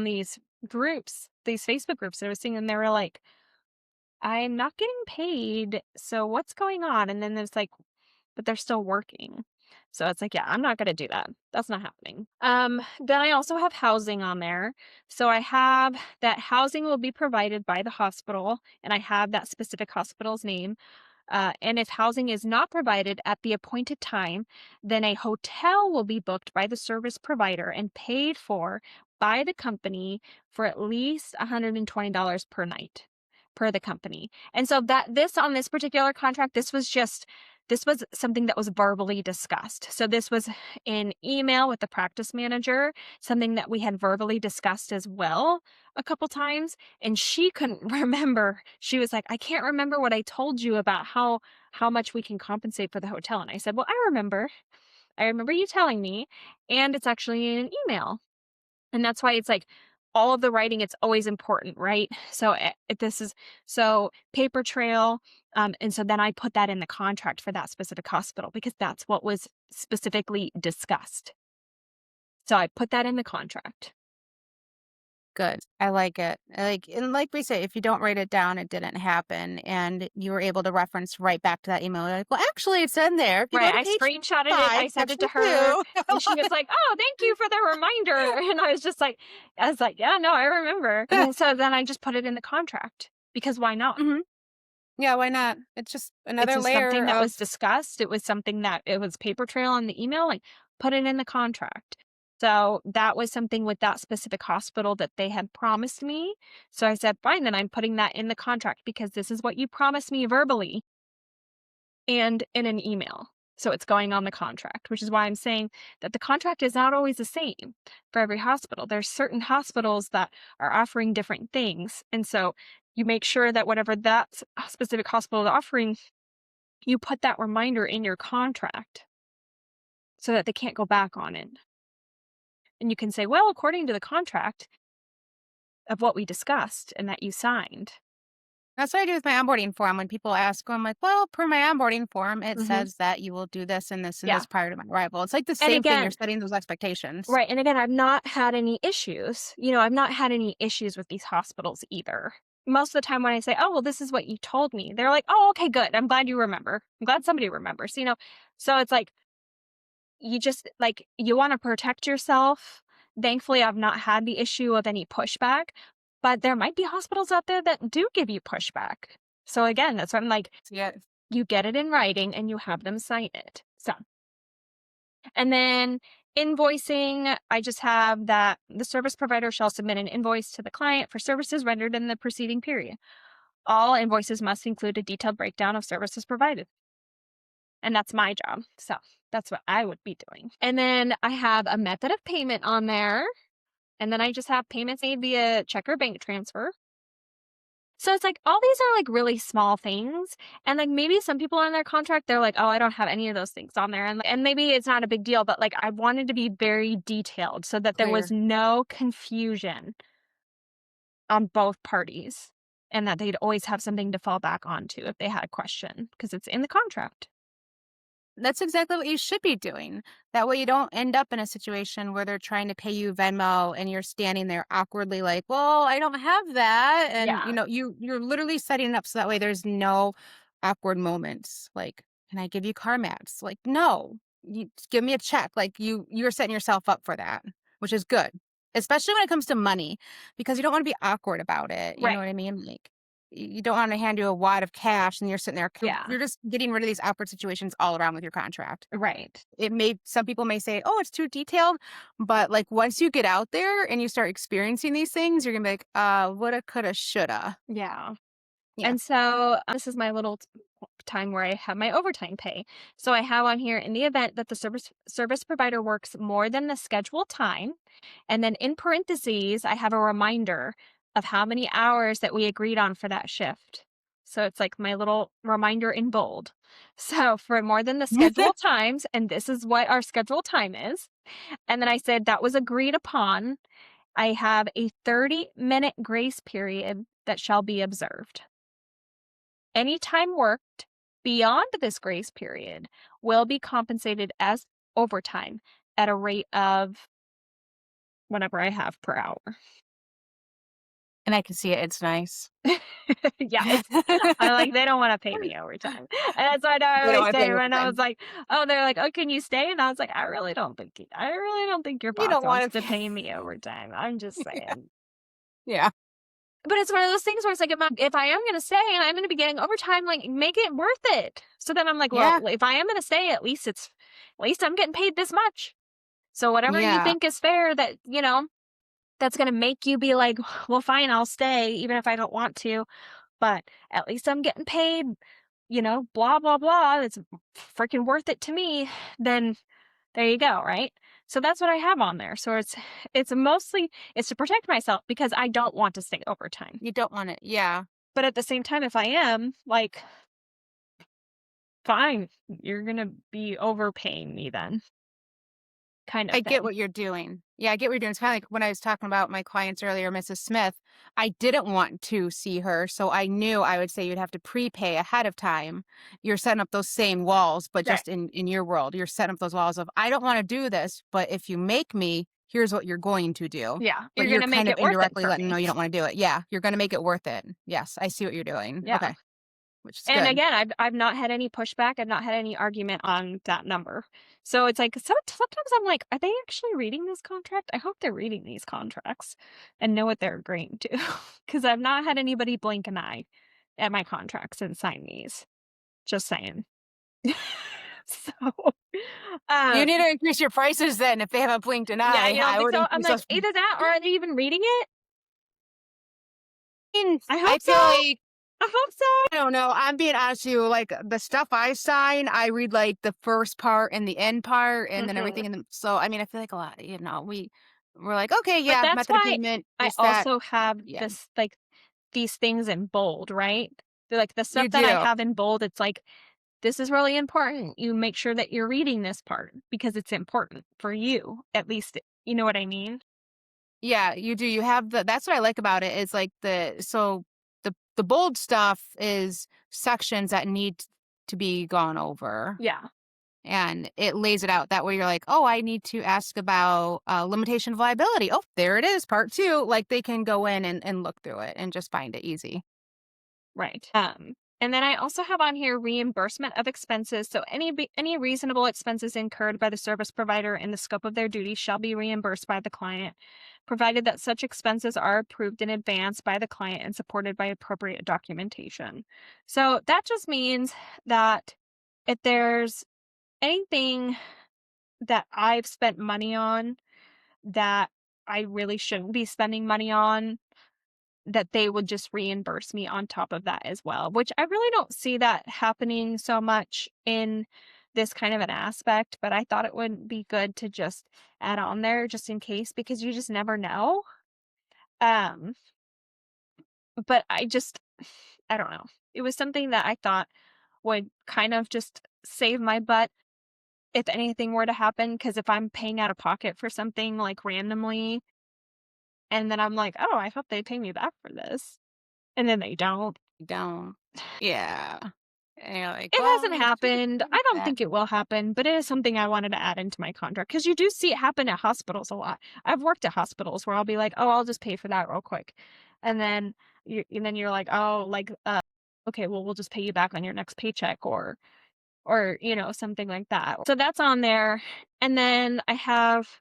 these groups, these Facebook groups that I was seeing, and they were like, I'm not getting paid, so what's going on? And then there's like, but they're still working. So it's like, yeah, I'm not gonna do that. That's not happening. Then I also have housing on there. So I have that housing will be provided by the hospital, and I have that specific hospital's name. And if housing is not provided at the appointed time, then a hotel will be booked by the service provider and paid for by the company for at least $120 per night per the company. And so that this on this particular contract, this was just this was something that was verbally discussed. So this was in email with the practice manager, something that we had verbally discussed as well a couple times, and she couldn't remember. She was like, "I can't remember what I told you about how much we can compensate for the hotel." And I said, "Well, I remember. I remember you telling me, and it's actually in an email." And that's why it's like all of the writing, it's always important, right? So this is so paper trail. And so then I put that in the contract for that specific hospital because that's what was specifically discussed. So I put that in the contract. Good. I like it. And like we say, if you don't write it down, it didn't happen. And you were able to reference right back to that email. You're like, well, actually, it's in there. If you go Right. to I page screenshotted it. five, I sent it section to her, two. and she was like, "Oh, thank you for the reminder." And I was like, "Yeah, no, I remember." And then so then I just put it in the contract because why not? hmm Yeah, why not? It's just It's another just layer something that of was discussed. It was something that it was paper trail on the email, like, put it in the contract. So, that was something with that specific hospital that they had promised me. So I said, "Fine, then I'm putting that in the contract because this is what you promised me verbally and in an email." So it's going on the contract, which is why I'm saying that the contract is not always the same for every hospital. There's certain hospitals that are offering different things, and so you make sure that whatever that specific hospital is offering, you put that reminder in your contract so that they can't go back on it. And you can say, well, according to the contract of what we discussed and that you signed. that's what I do with my onboarding form. When people ask, I'm like, well, per my onboarding form, it Hmm. says that you will do this and Yeah. this prior to my arrival. It's like the And same thing. You're again, setting those expectations. right. And again, I've not had any issues. I've not had any issues with these hospitals either. Most of the time when I say, oh, well, this is what you told me, they're like, oh, okay, good. I'm glad you remember. I'm glad somebody remembers. So it's like, you just like you want to protect yourself. Thankfully, I've not had the issue of any pushback, but there might be hospitals out there that do give you pushback. So again, that's why I'm like, So, yeah, you get it in writing and you have them sign it. So, and then invoicing, I just have that the service provider shall submit an invoice to the client for services rendered in the preceding period. All invoices must include a detailed breakdown of services provided. And that's my job. So that's what I would be doing. And then I have a method of payment on there. And then I just have payments made via check or bank transfer. So it's like all these are like really small things. And like maybe some people on their contract, they're like, oh, I don't have any of those things on there. And maybe it's not a big deal, but like I wanted to be very detailed so that there was clear. no confusion on both parties and that they'd always have something to fall back onto if they had a question because it's in the contract. That's exactly what you should be doing. That way you don't end up in a situation where they're trying to pay you Venmo and you're standing there awkwardly like, "Well, I don't have that." And Yeah. you're literally setting it up so that way there's no awkward moments. Like, "Can I give you car mats?" Like, "No. You just give me a check." Like you're setting yourself up for that, which is good. Especially when it comes to money because you don't want to be awkward about it. You know Right. what I mean? Like you don't wanna hand you a wad of cash and you're sitting there Yeah. you're just getting rid of these awkward situations all around with your contract. Right. Some people may say, "Oh, it's too detailed," but, like, once you get out there and you start experiencing these things, you're gonna be like, woulda, coulda, shoulda." Yeah. Yeah. And so this is my little time where I have my overtime pay. So I have on here in the event that the service provider works more than the scheduled time, and then in parentheses I have a reminder of how many hours that we agreed on for that shift. So it's like my little reminder in bold. So for more than the scheduled times, and this is what our scheduled time is. And then I said that was agreed upon. I have a 30-minute grace period that shall be observed. Any time worked beyond this grace period will be compensated as overtime at a rate of whatever I have per hour. And I can see it, it's nice. Yeah, it's I like they don't want to pay me overtime. And that's what I They don't always wanna pay say you when I was overtime. like, oh, they're like, oh, can you stay? And I was like, I really don't think your You boss don't wants wanna to pay me overtime. I'm just Yeah. saying. Yeah. But it's one of those things where it's like, if I am going to stay and I'm going to be getting overtime, like make it worth it. So then I'm like, well, Yeah. if I am going to stay, at least I'm getting paid this much. So whatever you Yeah. think is fair that's going to make you be like, well, fine, I'll stay even if I don't want to, but at least I'm getting paid, blah, blah, blah, it's freaking worth it to me, then there you go, right? So that's what I have on there. So it's mostly it's to protect myself because I don't want to stay overtime. You don't want it. Yeah. But at the same time, if I am, like, fine, you're gonna be overpaying me then, kind of I get thing. what you're doing. Yeah, I get what you're doing. It's kinda like when I was talking about my clients earlier, Mrs. Smith, I didn't want to see her, so I knew I would say you'd have to prepay ahead of time. You're setting up those same walls, but Right. just in your world, you're setting up those walls of, "I don't wanna do this, but if you make me, here's what you're going to do." Yeah, But you're you're gonna kind make of it worth it indirectly for letting them me. know you don't wanna do it. Yeah, you're gonna make it worth it. Yes, I see what you're doing. Yeah. Okay, which is And good. again, I've not had any pushback, I've not had any argument on that number. So it's like, sometimes I'm like, "Are they actually reading this contract? I hope they're reading these contracts and know what they're agreeing to," because 'Cause I've not had anybody blink an eye at my contracts and sign these. Just saying. So, You um, need to increase your prices then if they haven't blinked an yeah, eye. you don't I think would so? I'm increase like, those. either that or are they even reading it? I I hope so. feel like I hope so. I don't know. I'm being honest with you. Like the stuff I sign, I read like the first part and the end part, and then Mhm. everything. So I mean, I feel like a lot. We're like, okay, But yeah, that's method of why payment, I this, that. also have Yeah, this, like, these things in bold, right? They're like the you stuff that I do. have in bold, it's like, this is really important. You make sure that you're reading this part because it's important for you, at least, you know what I mean? Yeah, you do. You have the. That's what I like about it. Is like the bold stuff is sections that need to be gone over. Yeah, And it lays it out that way. You're like, oh, I need to ask about limitation of liability. Oh, there it is, part two. Like they can go in and look through it and just find it easy. right. And then I also have on here reimbursement of expenses. So any reasonable expenses incurred by the service provider in the scope of their duties shall be reimbursed by the client, provided that such expenses are approved in advance by the client and supported by appropriate documentation. So that just means that if there's anything that I've spent money on that I really shouldn't be spending money on, that they would just reimburse me on top of that as well, which I really don't see that happening so much in this kind of an aspect, but I thought it would be good to just add on there just in case because you just never know. Um, but I don't know. It was something that I thought would kind of just save my butt if anything were to happen. Because if I'm paying out of pocket for something like randomly, and then I'm like, oh, I hope they pay me back for this. And then they don't. Don't. Yeah. And you're like, It well, hasn't you should have happened. paid I don't that. think it will happen, but it is something I wanted to add into my contract because you do see it happen at hospitals a lot. I've worked at hospitals where I'll be like, "Oh, I'll just pay for that real quick," and then you're like, "Oh, like, okay, well, we'll just pay you back on your next paycheck," or something like that. So that's on there, and then I have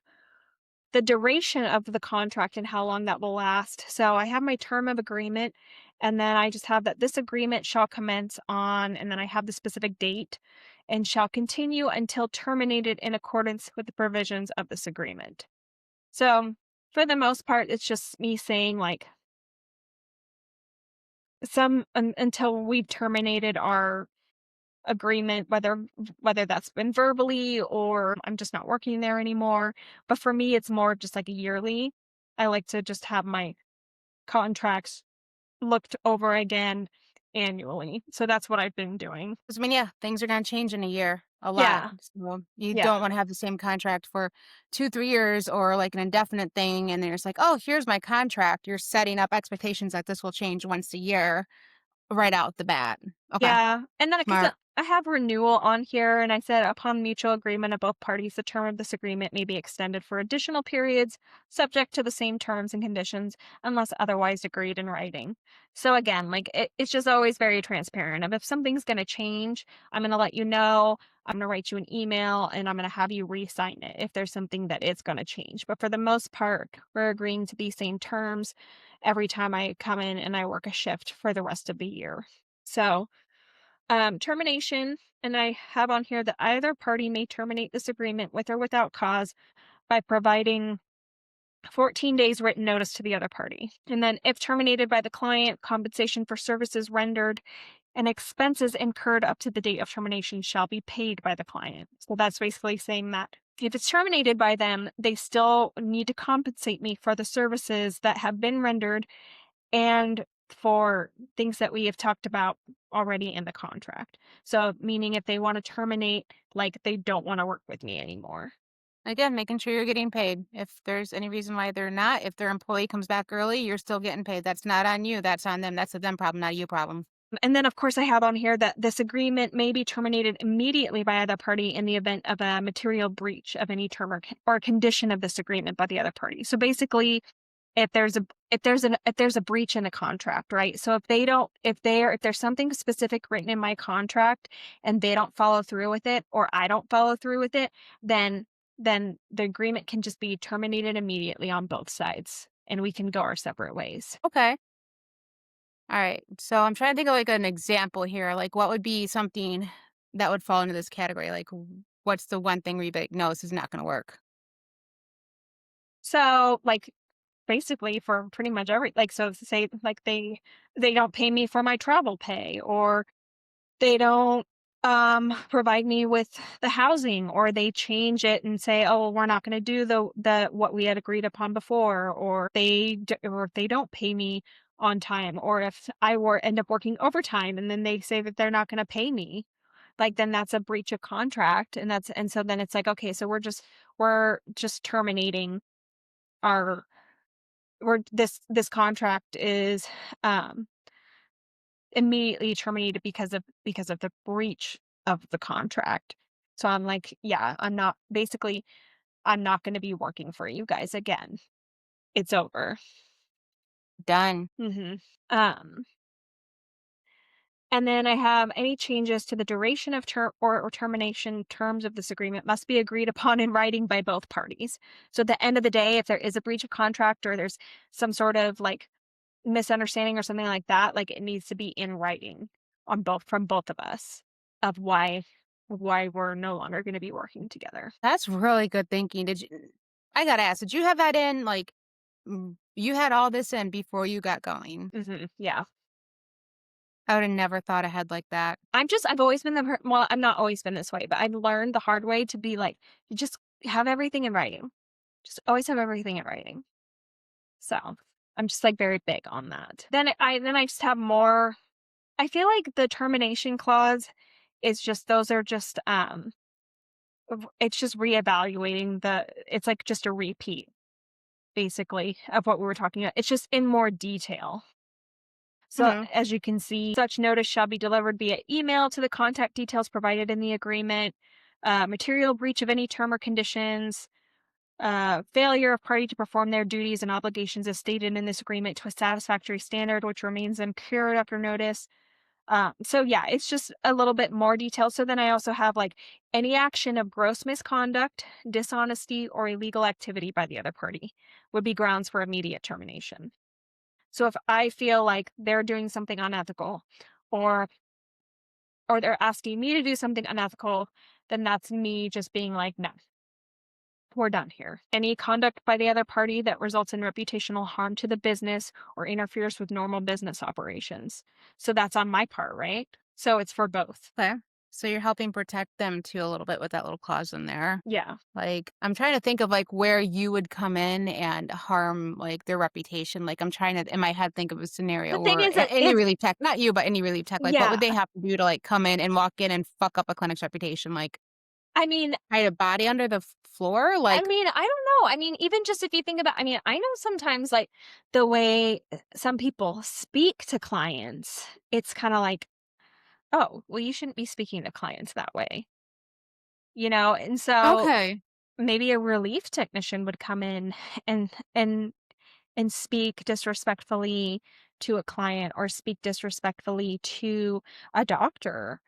the duration of the contract and how long that will last. So I have my term of agreement, and then I just have that this agreement shall commence on, and then I have the specific date, and shall continue until terminated in accordance with the provisions of this agreement. So for the most part, it's just me saying like until we've terminated our agreement, whether that's been verbally or I'm just not working there anymore. But for me, it's more of just like a yearly. I like to just have my contracts looked over again annually. So that's what I've been doing. 'Cause, I mean, yeah, things are gonna change in a year a lot. Yeah. So you Yeah. don't want to have the same contract for 2, 3 years or like an indefinite thing. And then it's like, oh, here's my contract. You're setting up expectations that this will change once a year right out the bat. Okay. Yeah, and then because Smart. I have renewal on here, and I said upon mutual agreement of both parties, the term of this agreement may be extended for additional periods, subject to the same terms and conditions, unless otherwise agreed in writing. So again, like it's just always very transparent. If something's going to change, I'm going to let you know. I'm going to write you an email, and I'm going to have you re-sign it if there's something that is going to change. But for the most part, we're agreeing to these same terms every time I come in and I work a shift for the rest of the year. So, termination, and I have on here that either party may terminate this agreement with or without cause by providing 14 days written notice to the other party. And then, if terminated by the client, compensation for services rendered and expenses incurred up to the date of termination shall be paid by the client. So that's basically saying that if it's terminated by them, they still need to compensate me for the services that have been rendered and for things that we have talked about already in the contract. So, meaning if they want to terminate, like they don't want to work with me anymore. Again, making sure you're getting paid. If there's any reason why they're not, if their employee comes back early, you're still getting paid. That's not on you. That's on them. That's a them problem, not a you problem. And then, of course, I have on here that this agreement may be terminated immediately by either party in the event of a material breach of any term or condition of this agreement by the other party. So basically, if there's a breach in the contract, right? So if they don't if there's something specific written in my contract and they don't follow through with it or I don't follow through with it, then the agreement can just be terminated immediately on both sides and we can go our separate ways. Okay. All right. So I'm trying to think of like an example here. Like what would be something that would fall into this category? Like what's the one thing where you'd be like, no, this is not going to work? So, like, basically for pretty much so say like they don't pay me for my travel pay, or they don't provide me with the housing, or they change it and say, oh, well, we're not going to do the what we had agreed upon before, or or if they don't pay me on time, or if end up working overtime and then they say that they're not going to pay me, like then that's a breach of contract. And so then it's like, okay, so we're just terminating our we're this contract is um immediately terminated because of the breach of the contract. So I'm like, yeah, I'm not going to be working for you guys again. It's over. Done. Mhm. Um and then I have any changes to the duration of or termination terms of this agreement must be agreed upon in writing by both parties. So at the end of the day, if there is a breach of contract or there's some sort of like misunderstanding or something like that, like, it needs to be in writing on both from both of us of why we're no longer gonna be working together. That's really good thinking. I got to ask, did you have that in like, you had all this in before you got going? Mhm, yeah. I would have never thought ahead like that. I've always been well, I've not always been this way, but I've learned the hard way to be like, you just have everything in writing. Just always have everything in writing. So, I'm just, like, very big on that. Then I just have more. I feel like the termination clause is just those are just, it's just reevaluating it's like just a repeat, basically, of what we were talking about. It's just in more detail. So, Hmm. as you can see, such notice shall be delivered via email to the contact details provided in the agreement. Material breach of any term or conditions, failure of party to perform their duties and obligations as stated in this agreement to a satisfactory standard, which remains incurred after notice. So yeah, it's just a little bit more detailed. So then I also have like any action of gross misconduct, dishonesty, or illegal activity by the other party would be grounds for immediate termination. So if I feel like they're doing something unethical or they're asking me to do something unethical, then that's me just being like, no, we're done here. Any conduct by the other party that results in reputational harm to the business or interferes with normal business operations. So that's on my part, right? So it's for both. Okay. So you're helping protect them too a little bit with that little clause in there. Yeah. Like, I'm trying to think of like where you would come in and harm like their reputation. Like, I'm trying to in my head think of a The scenario thing where is that any it's relief tech, not you, but any relief tech, like what would yeah. they have to do to like come in and walk in and fuck up a clinic's reputation? Like, I mean hide a body under the floor? Like, I don't know. I mean, even just if you think about I know sometimes, like, the way some people speak to clients, it's kinda like, "Oh, well, you shouldn't be speaking to clients that way." You know? And so, okay. maybe a relief technician would come in and and speak disrespectfully to a client or speak disrespectfully to a doctor.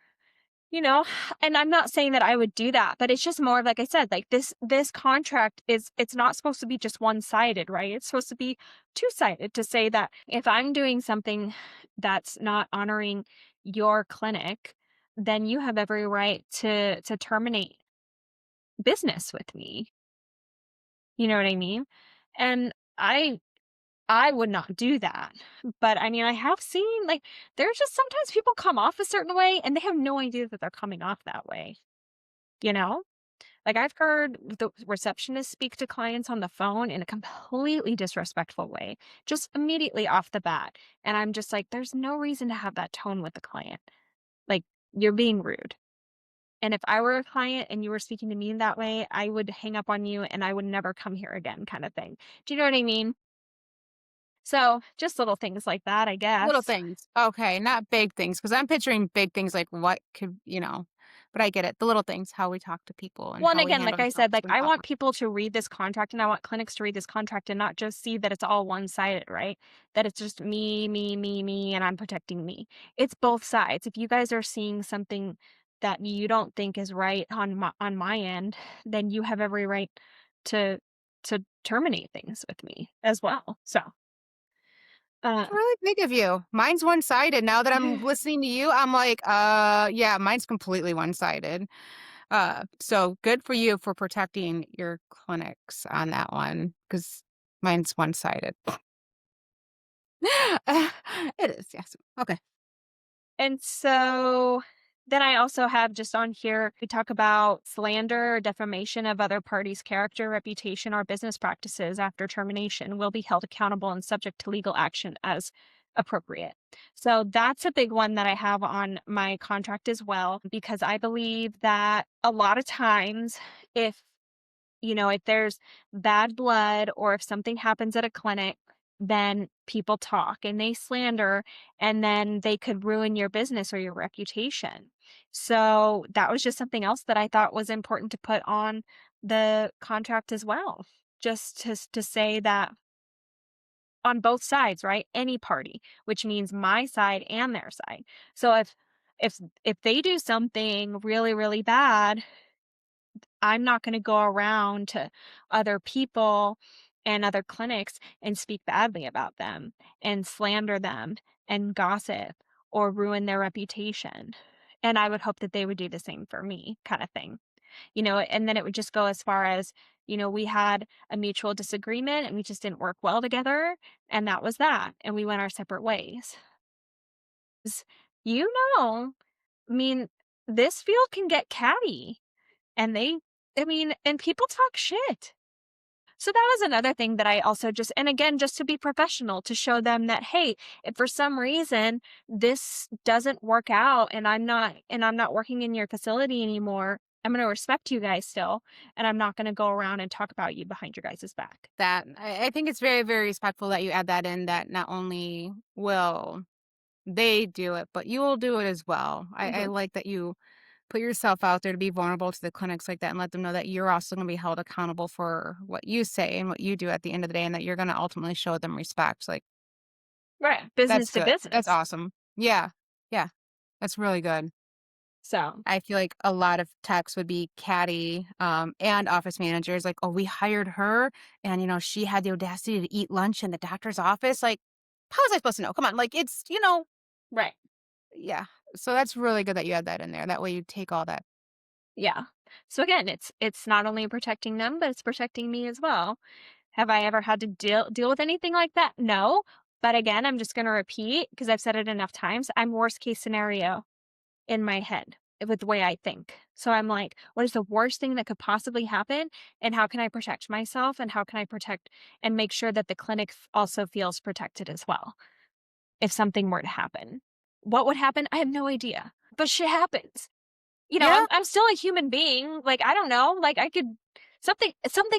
You know, and I'm not saying that I would do that, but it's just more of like I said, like this contract it's not supposed to be just one-sided, right? It's supposed to be two-sided to say that if I'm doing something that's not honoring your clinic, then you have every right to terminate business with me. You know what I mean? And I I would not do that. But I mean, I have seen like there's just sometimes people come off a certain way and they have no idea that they're coming off that way, you know? Like I've heard the receptionists speak to clients on the phone in a completely disrespectful way, just immediately off the bat. And I'm just like, there's no reason to have that tone with the client. Like you're being rude. And if I were a client and you were speaking to me in that way, I would hang up on you and I would never come here again, kind of thing. Do you know what I mean? So just little things like that, I Little guess. things. Okay, not big things, because 'cause I'm picturing big things like what could, but I get it. The little things, how we talk to people and Well, and how we again, handle like I said, ourselves like when I want talking. people to read this contract and I want clinics to read this contract and not just see that it's all one-sided, right? That it's just me, me, me, me, and I'm protecting me. It's both sides. If you guys are seeing something that you don't think is right on my end, then you have every right to terminate things with me as well. So, uh It's really big of you. Mine's one-sided. Now that I'm listening to you, I'm like, yeah, mine's completely one-sided. So good for you for protecting your clinics on that one, because mine's one-sided. It is, yes. Okay. And so then I also have just on here, we talk about slander or defamation of other parties' character, reputation, or business practices after termination will be held accountable and subject to legal action as appropriate. So that's a big one that I have on my contract as well, because I believe that a lot of times, if if there's bad blood or if something happens at a clinic, then people talk and they slander, and then they could ruin your business or your reputation. So that was just something else that I thought was important to put on the contract as well. Just to say that on both sides, right? Any party, which means my side and their side. So if they do something really, really bad, I'm not gonna go around to other people and other clinics and speak badly about them and slander them and gossip or ruin their reputation. And I would hope that they would do the same for me, kind of thing. And then it would just go as far as, we had a mutual disagreement and we just didn't work well together, and that was that. And we went our separate ways. 'Cause, you know, I mean, this field can get catty. And and people talk shit. So that was another thing that I also just and again, just to be professional, to show them that, hey, if for some reason this doesn't work out and I'm not working in your facility anymore, I'm gonna respect you guys still, and I'm not gonna go around and talk about you behind your guys' back. That I think it's very, very respectful that you add that in, that not only will they do it, but you will do it as well. I Mhm. like that you put yourself out there to be vulnerable to the clinics like that and let them know that you're also going to be held accountable for what you say and what you do at the end of the day, and that you're going to ultimately show them respect. Like, Right. that's Business to good. That's business. awesome. Yeah. Yeah. That's really good. So, I feel like a lot of techs would be catty, and office managers like, oh, we hired her and, she had the audacity to eat lunch in the doctor's office. Like, how was I supposed to know? Come on. Like, right. yeah. So that's really good that you had that in there. That way you take all that. Yeah. So again, it's not only protecting them, but it's protecting me as well. Have I ever had to deal with anything like that? No. But again, I'm just going to repeat because I've said it enough times. I'm worst case scenario in my head with the way I think. So I'm like, what is the worst thing that could possibly happen? And how can I protect myself? And how can I protect and make sure that the clinic also feels protected as well if something were to happen? What would happen? I have no idea. But shit happens. Yeah. I'm still a human being. Like, I don't know. Like, I could something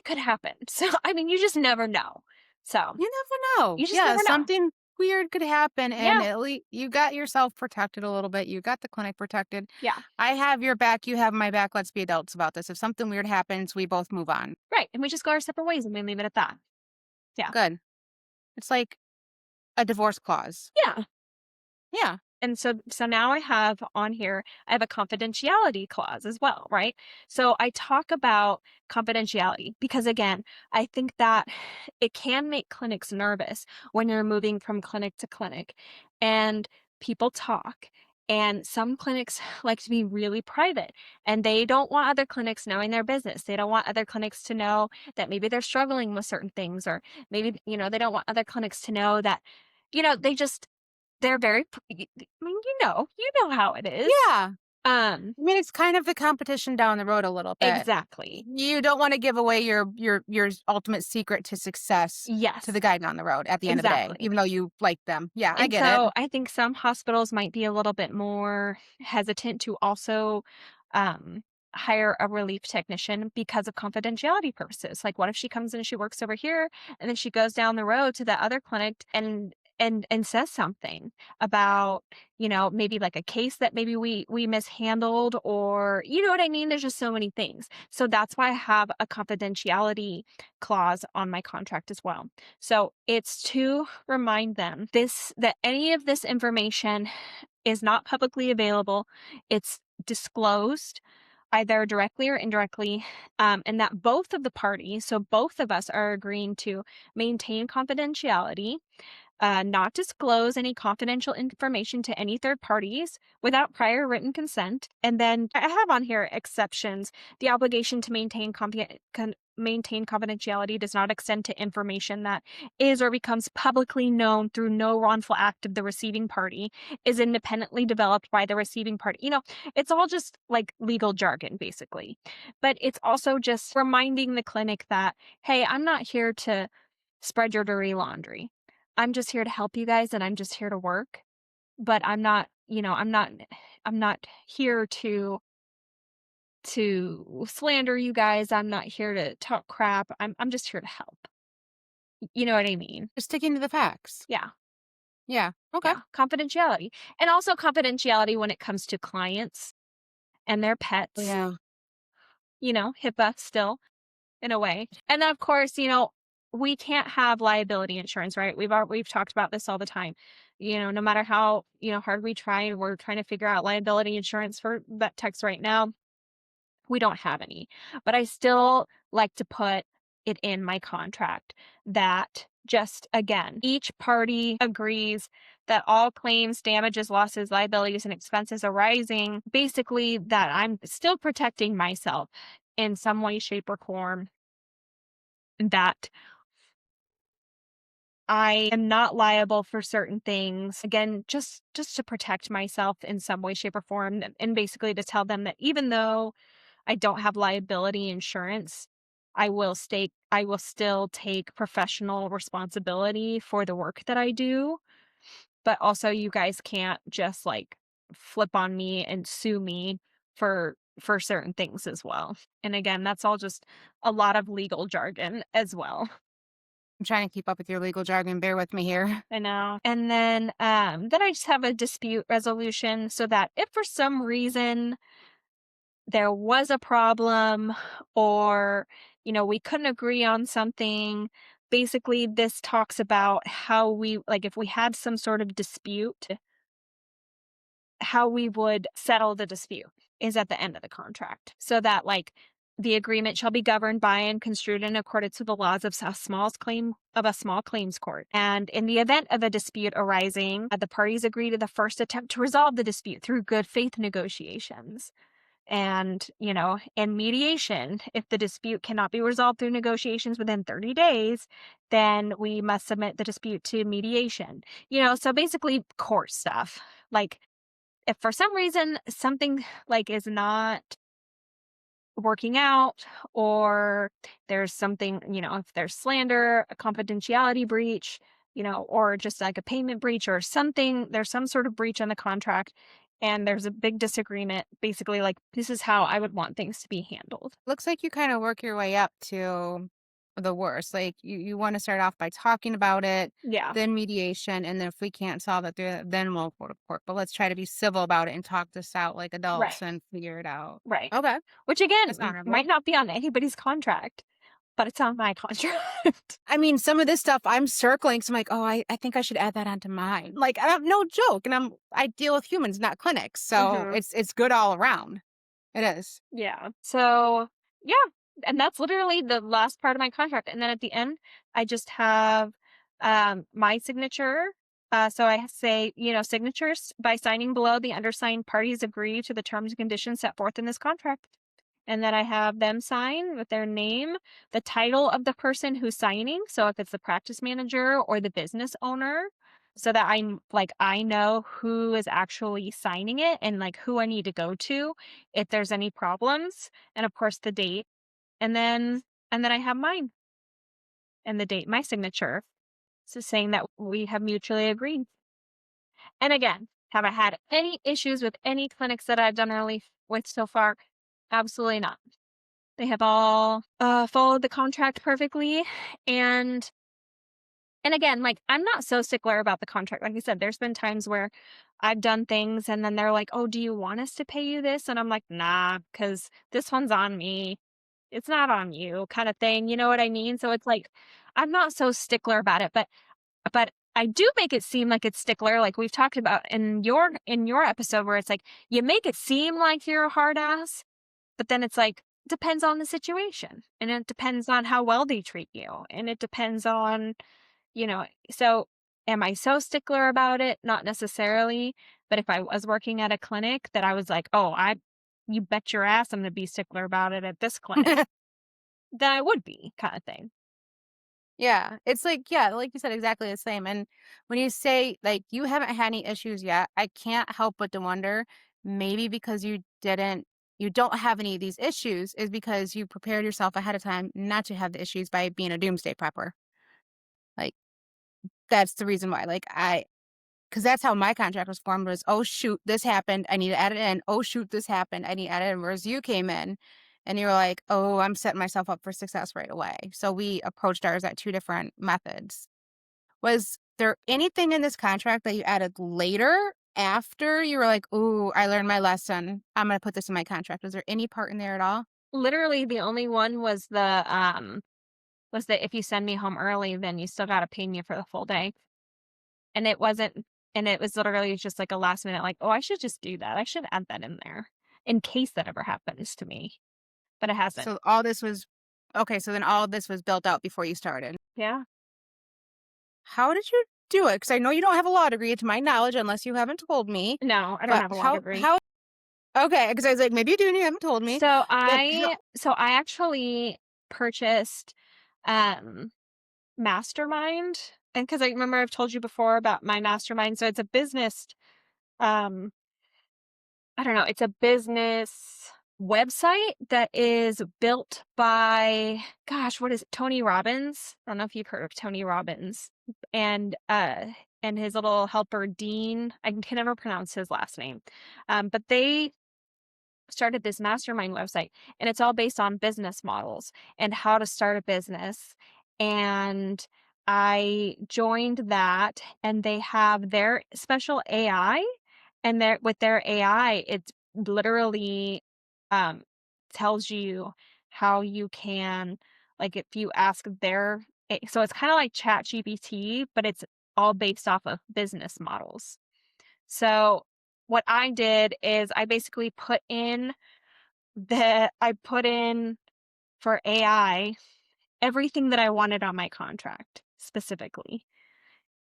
could happen. So, I mean, you just never know. So, You never know. you just Yeah, never know. something weird could happen, and Yeah, at least you got yourself protected a little bit. You got the clinic protected. yeah, I have your back, you have my back. Let's be adults about this. If something weird happens, we both move on. right, and we just go our separate ways and we leave it at that. Yeah. Good. It's like a divorce clause. Yeah. Yeah. And so now I have on here, I have a confidentiality clause as well, right? So I talk about confidentiality because again, I think that it can make clinics nervous when you're moving from clinic to clinic and people talk. And some clinics like to be really private, and they don't want other clinics knowing their business. They don't want other clinics to know that maybe they're struggling with certain things, or maybe, they don't want other clinics to know that, they just, they're very, I mean, you know how it is. Yeah. Um, I mean, it's kind of the competition down the road a little bit. exactly. You don't wanna give away your ultimate secret to success to Yes, the guy down the road at the end of the day, exactly. even though you like them. Yeah, I And get it. so I think some hospitals might be a little bit more hesitant to also um, hire a relief technician because of confidentiality purposes. Like, what if she comes in and she works over here, and then she goes down the road to the other clinic and says something about, maybe like a case that maybe we mishandled, or you know what I mean? There's just so many things. So that's why I have a confidentiality clause on my contract as well. So it's to remind them that any of this information is not publicly available. It's disclosed either directly or indirectly, and that both of the parties, so both of us, are agreeing to maintain confidentiality, not disclose any confidential information to any third parties without prior written consent. And then I have on here exceptions. The obligation to maintain confidentiality does not extend to information that is or becomes publicly known through no wrongful act of the receiving party, is independently developed by the receiving party. It's all just like legal jargon, basically. But it's also just reminding the clinic that, hey, I'm not here to spread your dirty laundry. I'm just here to help you guys, and I'm just here to work, but I'm not here to slander you guys. I'm not here to talk crap. I'm just here to help. You know what I mean? Just sticking to the facts. Yeah. Yeah, okay. Yeah. Confidentiality. And also confidentiality when it comes to clients and their pets, Yeah. HIPAA still, in a way. And then, of course, we can't have liability insurance, right? We've talked about this all the time. No matter how, hard we try, we're trying to figure out liability insurance for vet techs right now. We don't have any. But I still like to put it in my contract that, just again, each party agrees that all claims, damages, losses, liabilities, and expenses arising, basically, that I'm still protecting myself in some way, shape, or form, that I am not liable for certain things. Again, just to protect myself in some way, shape, or form, and basically to tell them that even though I don't have liability insurance, I will still take professional responsibility for the work that I do. But also, you guys can't just like flip on me and sue me for certain things as well. And again, that's all just a lot of legal jargon as well. I'm trying to keep up with your legal jargon, bear with me here. I know. And then I just have a dispute resolution, so that if for some reason there was a problem, or we couldn't agree on something, basically this talks about how we, like, if we had some sort of dispute, how we would settle the dispute is at the end of the contract. So that, like, the agreement shall be governed by and construed in accordance with the laws of a small claims court. And in the event of a dispute arising, the parties agree to the first attempt to resolve the dispute through good faith negotiations. And, in mediation, if the dispute cannot be resolved through negotiations within 30 days, then we must submit the dispute to mediation. So basically court stuff. Like, if for some reason something like is not working out, or there's something, if there's slander, a confidentiality breach, or just like a payment breach or something, there's some sort of breach on the contract, and there's a big disagreement, basically, like, this is how I would want things to be handled. Looks like you kinda work your way up to the worst, like, you wanna start off by talking about it, Yeah. then mediation, and then if we can't solve it there, then we'll go to court, but let's try to be civil about it and talk this out like Right. adults and figure it out. Right. Okay, Which again, that's honorable. might not be on anybody's contract, but it's on my contract. I mean, some of this stuff I'm circling, so I'm like, "Oh, I think I should add that onto mine." Like, no joke, and I deal with humans, not clinics, so Mhm. it's good all around. It is. Yeah. So, yeah, and that's literally the last part of my contract, and then at the end, I just have, my signature, So I say, signatures by signing below, the undersigned parties agree to the terms and conditions set forth in this contract. And then I have them sign with their name, the title of the person who's signing. So if it's the practice manager or the business owner, so that I know who is actually signing it and like who I need to go to if there's any problems. And of course the date. And then I have mine and the date, my signature. So saying that we have mutually agreed. And again, have I had any issues with any clinics that I've done relief with so far? Absolutely not. They have all followed the contract perfectly. And and again, like I'm not so stickler about the contract. Like I said, there's been times where I've done things and then they're like, "Oh, do you want us to pay you this?" And I'm like, "Nah, because this one's on me. It's not on you," kind of thing. You know what I mean? So it's like I'm not so stickler about it, but I do make it seem like it's stickler, like we've talked about in your episode where it's like, you make it seem like you're a hard ass, but then it's like, depends on the situation, and it depends on how well they treat you, and it depends on, you know so am I so stickler about it? Not necessarily, but if I was working at a clinic that I was like, "Oh, I you bet your ass I'm gonna be stickler about it at this clinic," then I would be, kinda thing. Yeah, it's like yeah, like you said, exactly the same, and when you say, like, you haven't had any issues yet, I can't help but to wonder, maybe because you don't have any of these issues is because you prepared yourself ahead of time not to have the issues by being a doomsday prepper. Like, that's the reason why, like, because that's how my contract was formed was, "Oh, shoot, this happened, I need to add it in. Oh, shoot, this happened, I need to add it in," whereas you came in and you were like, "Oh, I'm setting myself up for success right away." So we approached ours at 2 different methods. Was there anything in this contract that you added later after you were like, "Ooh, I learned my lesson. I'm gonna put this in my contract." Was there any part in there at all? Literally, the only one was that if you send me home early, then you still gotta pay me for the full day, and it wasn't and it was literally just like a last minute, like, "Oh, I should just do that. I should add that in there in case that ever happens to me," but it hasn't. So all this was okay, so then all of this was built out before you started. Yeah. How did you do it? Because I know you don't have a law degree to my knowledge unless you haven't told me, No, I don't but have a law degree. how okay, because I was like, "Maybe you do and you haven't told me." So Then how I actually purchased, um, Mastermind, and because I remember I've told you before about my Mastermind, so it's a business, um I don't know, it's a business website that is built by, gosh, what is it? Tony Robbins. I don't know if you've heard of Tony Robbins and and his little helper Dean. I can never pronounce his last name. But they started this mastermind website, and it's all based on business models and how to start a business. And I joined that, and they have their special AI, and their with their AI it literally um tells you how you can, like, if you ask so it's kind of like chat gpt, but it's all based off of business models. So what I did is I basically put in for AI everything that I wanted on my contract specifically.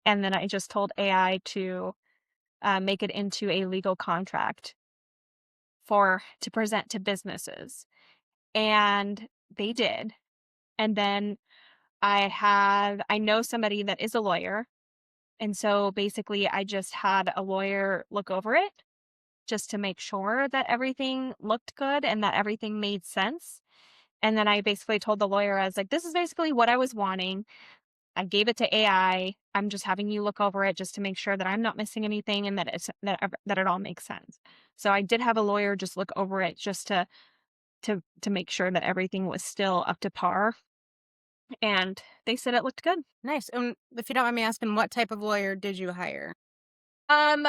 And then I just told AI to make it into a legal contract to present to businesses. And they did. And then I know somebody that is a lawyer. And so basically, I just had a lawyer look over it just to make sure that everything looked good and that everything made sense. And then I basically told the lawyer, I was like, "This is basically what I was wanting. I gave it to AI. I'm just having you look over it just to make sure that I'm not missing anything and that it all makes sense." So I did have a lawyer just look over it just to make sure that everything was still up to par, and they said it looked good. nice, if you don't mind me asking, what type of lawyer did you hire? Um,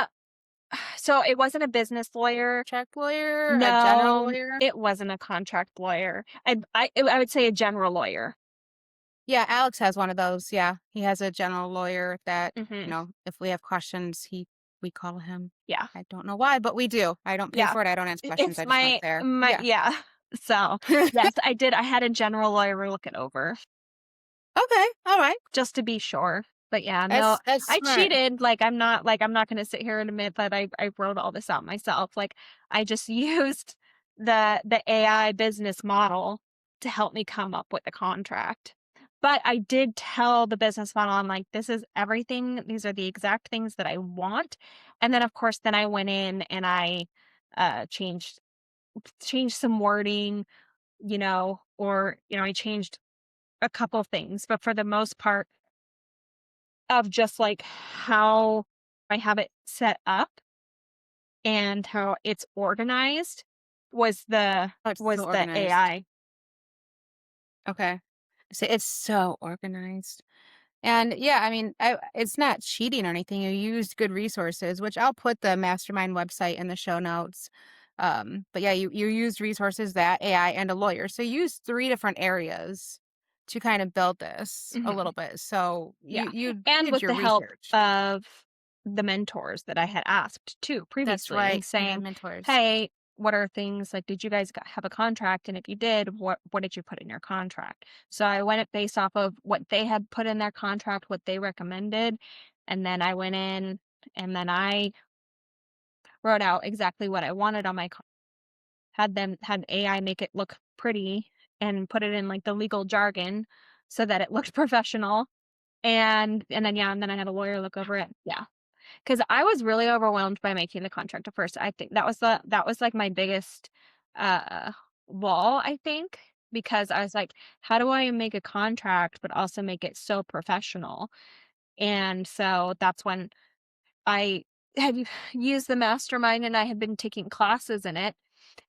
so it wasn't a business lawyer. Check lawyer, a general No, lawyer? it wasn't a contract lawyer. I would say a general lawyer. Yeah, Alex has one of those, yeah. He has a general lawyer that, Mhm. if we have questions, we call him. Yeah. I don't know why, but we do. I don't pay Yeah. for it, I don't ask questions, It's I just know it's there. my Yeah. yeah. So, yes, I did. I had a general lawyer look it over Okay, alright. just to be sure. But yeah, no, That's I smart. cheated, I'm not gonna sit here and admit that I wrote all this out myself, like, I just used the AI business model to help me come up with a contract. But I did tell the business model, I'm like, "This is everything, these are the exact things that I want," and then, of course, then I went in and I, changed some wording, or, I changed a couple things, but for the most part of just, like, how I have it set up and how it's organized was the Oh, it's so was the organized. AI. Okay. So it's so organized. And yeah, I mean, it's not cheating or anything. You used good resources, which I'll put the mastermind website in the show notes. But yeah, you used resources that AI and a lawyer. So you used three different areas to kind of build this a Mhm. little bit. So Yeah, you and did with your the help research. of the mentors that I had asked too That's previously and right. You had saying, mentors. "Hey, what are things like, did you guys have a contract? And if you did, what did you put in your contract?" So I went it based off of what they had put in their contract, what they recommended, and then I went in and then I wrote out exactly what I wanted on my had AI make it look pretty and put it in like the legal jargon so that it looked professional. And then yeah, and then I had a lawyer look over it. Yeah. Because I was really overwhelmed by making the contract at first. I think that was like my biggest uh wall, I think, because I was like, how do I make a contract but also make it so professional? And so that's when I had used the mastermind and I had been taking classes in it.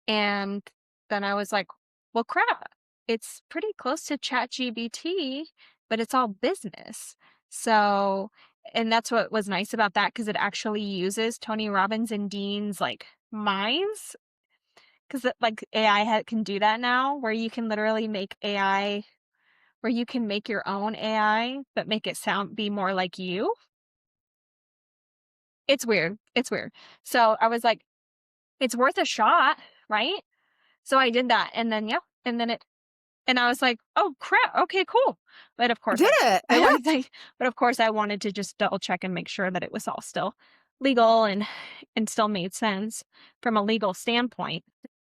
And then I was like, well, crap, it's pretty close to ChatGPT, but it's all business. So, and that's what was nice about that because it actually uses Tony Robbins and Dean's like minds. Because like AI can do that now, where you can literally make AI, where you can make your own AI, but make it be more like you. It's weird. It's weird. So I was like, it's worth a shot, right? So I did that, and then yeah, and then it and I was like, "Oh, crap. Okay, cool." But of You course, did it. I wanted but of course, I wanted to just double check and make sure that it was all still legal and still made sense from a legal standpoint.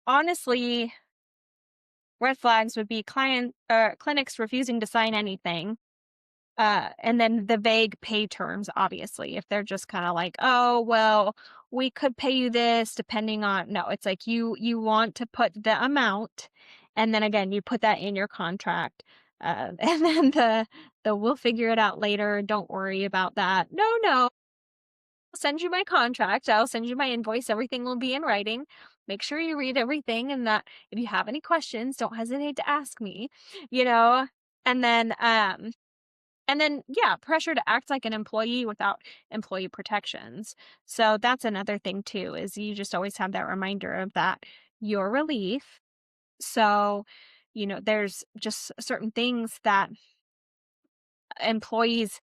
Honestly, red flags would be clinics refusing to sign anything. And then the vague pay terms, obviously, if they're just kind of like, oh, well, we could pay you this depending on, no, it's like you want to put the amount, and then again, you put that in your contract. And then the we'll figure it out later. Don't worry about that. No, no. I'll send you my contract. I'll send you my invoice. Everything will be in writing. Make sure you read everything and that if you have any questions, don't hesitate to ask me, you know? And then yeah, pressure to act like an employee without employee protections. So that's another thing too, is you just always have that reminder of that your relief. So, there's just certain things that employees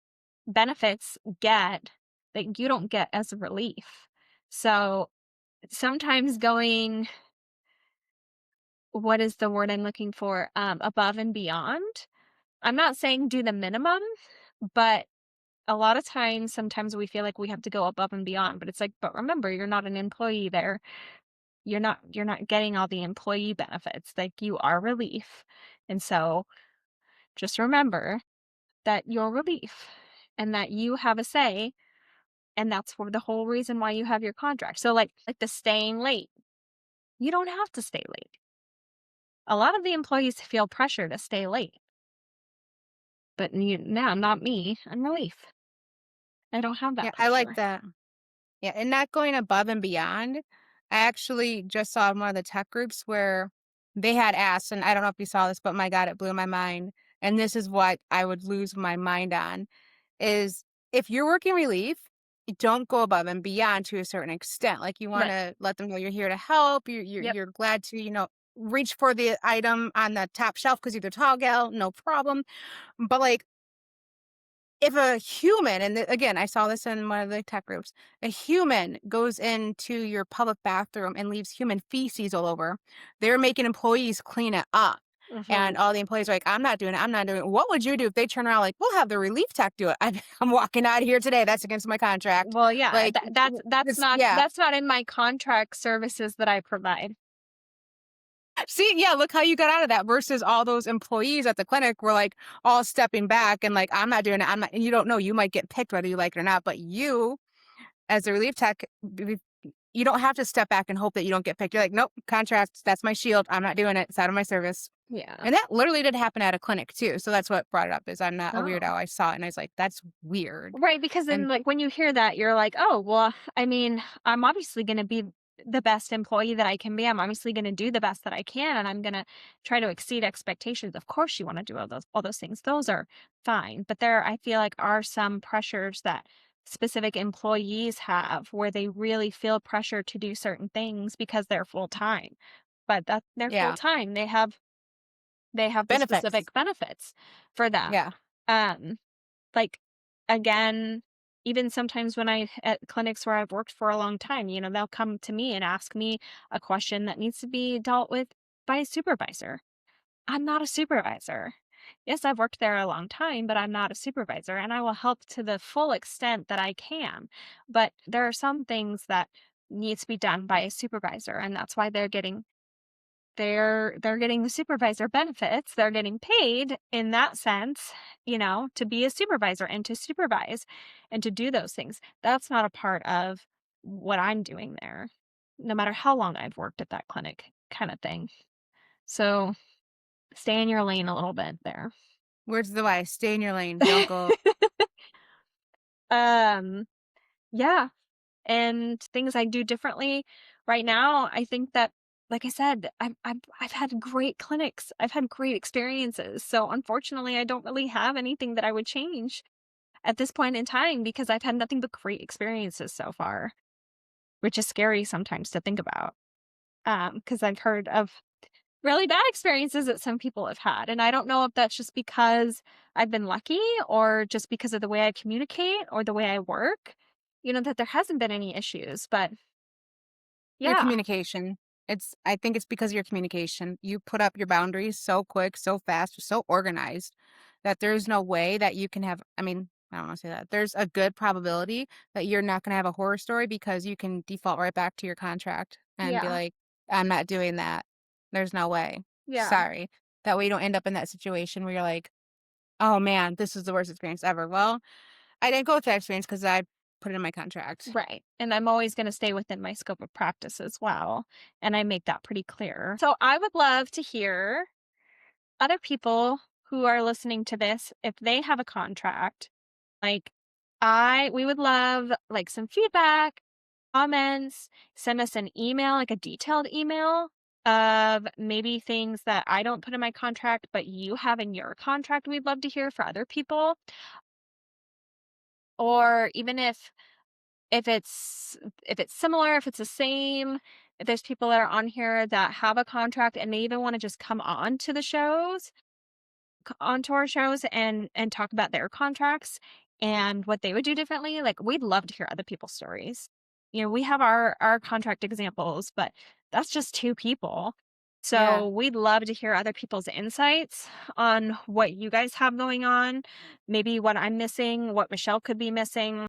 benefits get that you don't get as a relief. So sometimes going, what is the word I'm looking for? Above and beyond. I'm not saying do the minimum, but a lot of times, sometimes we feel like we have to go above and beyond, but it's like, but remember, you're not an employee there. You're not getting all the employee benefits. Like you are relief. And so just remember that you're relief and that you have a say. And that's for the whole reason why you have your contract. So like the staying late. You don't have to stay late. A lot of the employees feel pressure to stay late. But no, not me. I'm relief. I don't have that Yeah, I like pressure. that. Yeah, and not going above and beyond. I actually just saw in one of the tech groups where they had asked, and I don't know if you saw this, but my God, it blew my mind. And this is what I would lose my mind on is if you're working relief, don't go above and beyond to a certain extent. Like you want Right. to let them know you're here to help. Yep. You're glad to, reach for the item on the top shelf because you're the tall gal, no problem. But like if a human, and again, I saw this in one of the tech groups, a human goes into your public bathroom and leaves human feces all over, they're making employees clean it up. And Mhm. all the employees are like, "I'm not doing it. I'm not doing it." What would you do if they turn around like, "We'll have the relief tech do it." I'm walking out of here today. That's against my contract. Well, yeah, Like, that's this, yeah. that's not in my contract services that I provide. See, yeah, look how you got out of that versus all those employees at the clinic were like all stepping back and like, I'm not doing it. I'm not, and you don't know, you might get picked whether you like it or not. But you, as a relief tech, you don't have to step back and hope that you don't get picked. You're like, nope, contract, that's my shield. I'm not doing it. It's out of my service. Yeah. And that literally did happen at a clinic too. So that's what brought it up is I'm not a weirdo. Oh. I saw it and I was like, that's weird. Right, because then, And like, when you hear that, you're like, "Oh, well, I mean, I'm obviously gonna be the best employee that I can be. I'm obviously gonna do the best that I can, and I'm gonna try to exceed expectations." Of course, you wanna do all those things. Those are fine, but there, I feel like, are some pressures that specific employees have where they really feel pressure to do certain things because they're full-time. But that they're yeah, full-time. They have the benefits. specific benefits for that. Yeah. Um like, again, even sometimes when I at clinics where I've worked for a long time, they'll come to me and ask me a question that needs to be dealt with by a supervisor. I'm not a supervisor. Yes, I've worked there a long time, but I'm not a supervisor, and I will help to the full extent that I can. But there are some things that needs to be done by a supervisor, and that's why they're getting the supervisor benefits. They're getting paid in that sense, to be a supervisor and to supervise and to do those things. That's not a part of what I'm doing there, no matter how long I've worked at that clinic, kind of thing. So stay in your lane a little bit there. Words of the wise, stay in your lane. Don't go. um, yeah. And things I do differently right now, I think that, like I said, I've had great clinics. I've had great experiences. So unfortunately, I don't really have anything that I would change at this point in time because I've had nothing but great experiences so far, which is scary sometimes to think about. Because I've heard of really bad experiences that some people have had, and I don't know if that's just because I've been lucky or just because of the way I communicate or the way I work. That there hasn't been any issues, but Your yeah. communication. I think it's because of your communication. You put up your boundaries so quick, so fast, so organized that there's no way that you can have, I mean, I don't want to say that. There's a good probability that you're not going to have a horror story because you can default right back to your contract and be Yeah. like, I'm not doing that. There's no way. Yeah. Sorry. That way you don't end up in that situation where you're like, oh man, this is the worst experience ever. Well, I didn't go with that experience because I put it in my contract. Right. And I'm always going to stay within my scope of practice as well. And I make that pretty clear. So I would love to hear other people who are listening to this, if they have a contract, like we would love like some feedback, comments, send us an email, like a detailed email of maybe things that I don't put in my contract, but you have in your contract. We'd love to hear for other people. Or even if it's similar, if it's the same, if there's people that are on here that have a contract and they even want to just come on to the shows, onto our shows and talk about their contracts and what they would do differently, like we'd love to hear other people's stories. We have our contract examples, but that's just two people. Yeah. So we'd love to hear other people's insights on what you guys have going on, maybe what I'm missing, what Michelle could be missing.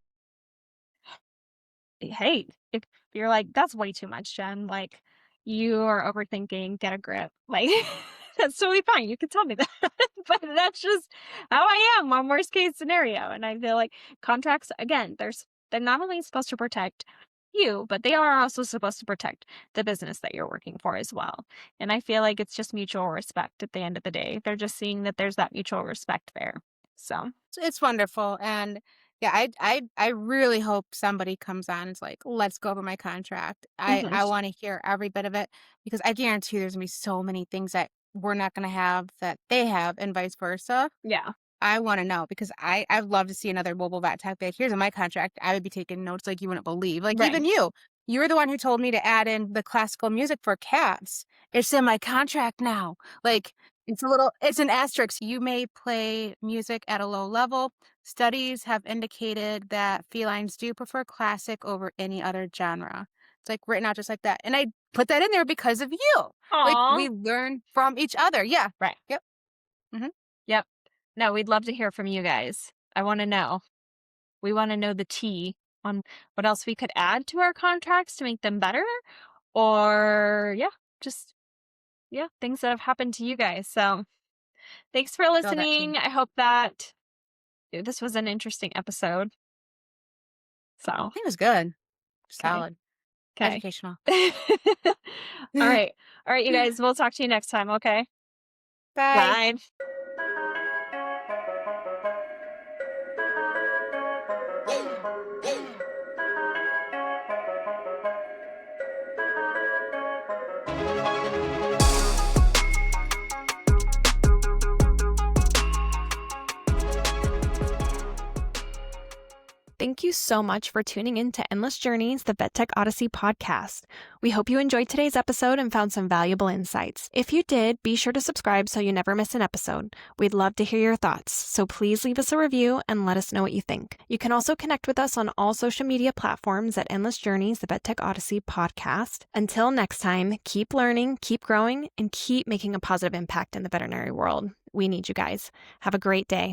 Hey, if you're like, "That's way too much, Jen," like, "You are overthinking, get a grip." Like, that's totally fine, you can tell me that, but that's just how I am on worst case scenario, and I feel like contracts, again, they're not only supposed to protect you, but they are also supposed to protect the business that you're working for as well, and I feel like it's just mutual respect at the end of the day. They're just seeing that there's that mutual respect there, so. It's wonderful, and yeah, I really hope somebody comes on and's like, "Let's go over my contract." Mhm. I wanna hear every bit of it because I guarantee there's gonna be so many things that we're not gonna have that they have and vice versa. Yeah. I wanna know because I'd love to see another mobile vet tech be like, "Here's in my contract." I would be taking notes like you wouldn't believe. Like, Right. even you. You were the one who told me to add in the classical music for cats. It's in my contract now. Like, it's an asterisk. You may play music at a low level. Studies have indicated that felines do prefer classic over any other genre. It's like written out just like that. And I put that in there because of you. Like Aw. we learn from each other. Yeah. Right. Yep. Hmm. Yep. No, we'd love to hear from you guys. I wanna know. We wanna know the tea on what else we could add to our contracts to make them better, or yeah, just yeah, things that have happened to you guys. So, thanks for Feel that tea. listening. I hope that this was an interesting episode. So, It was good. okay. Solid. Okay. Educational. All right. All right, you guys, we'll talk to you next time, okay? Bye. Bye. Thank you so much for tuning in to Endless Journeys, the VetTech Odyssey podcast. We hope you enjoyed today's episode and found some valuable insights. If you did, be sure to subscribe so you never miss an episode. We'd love to hear your thoughts, so please leave us a review and let us know what you think. You can also connect with us on all social media platforms at Endless Journeys, the VetTech Odyssey podcast. Until next time, keep learning, keep growing, and keep making a positive impact in the veterinary world. We need you guys. Have a great day.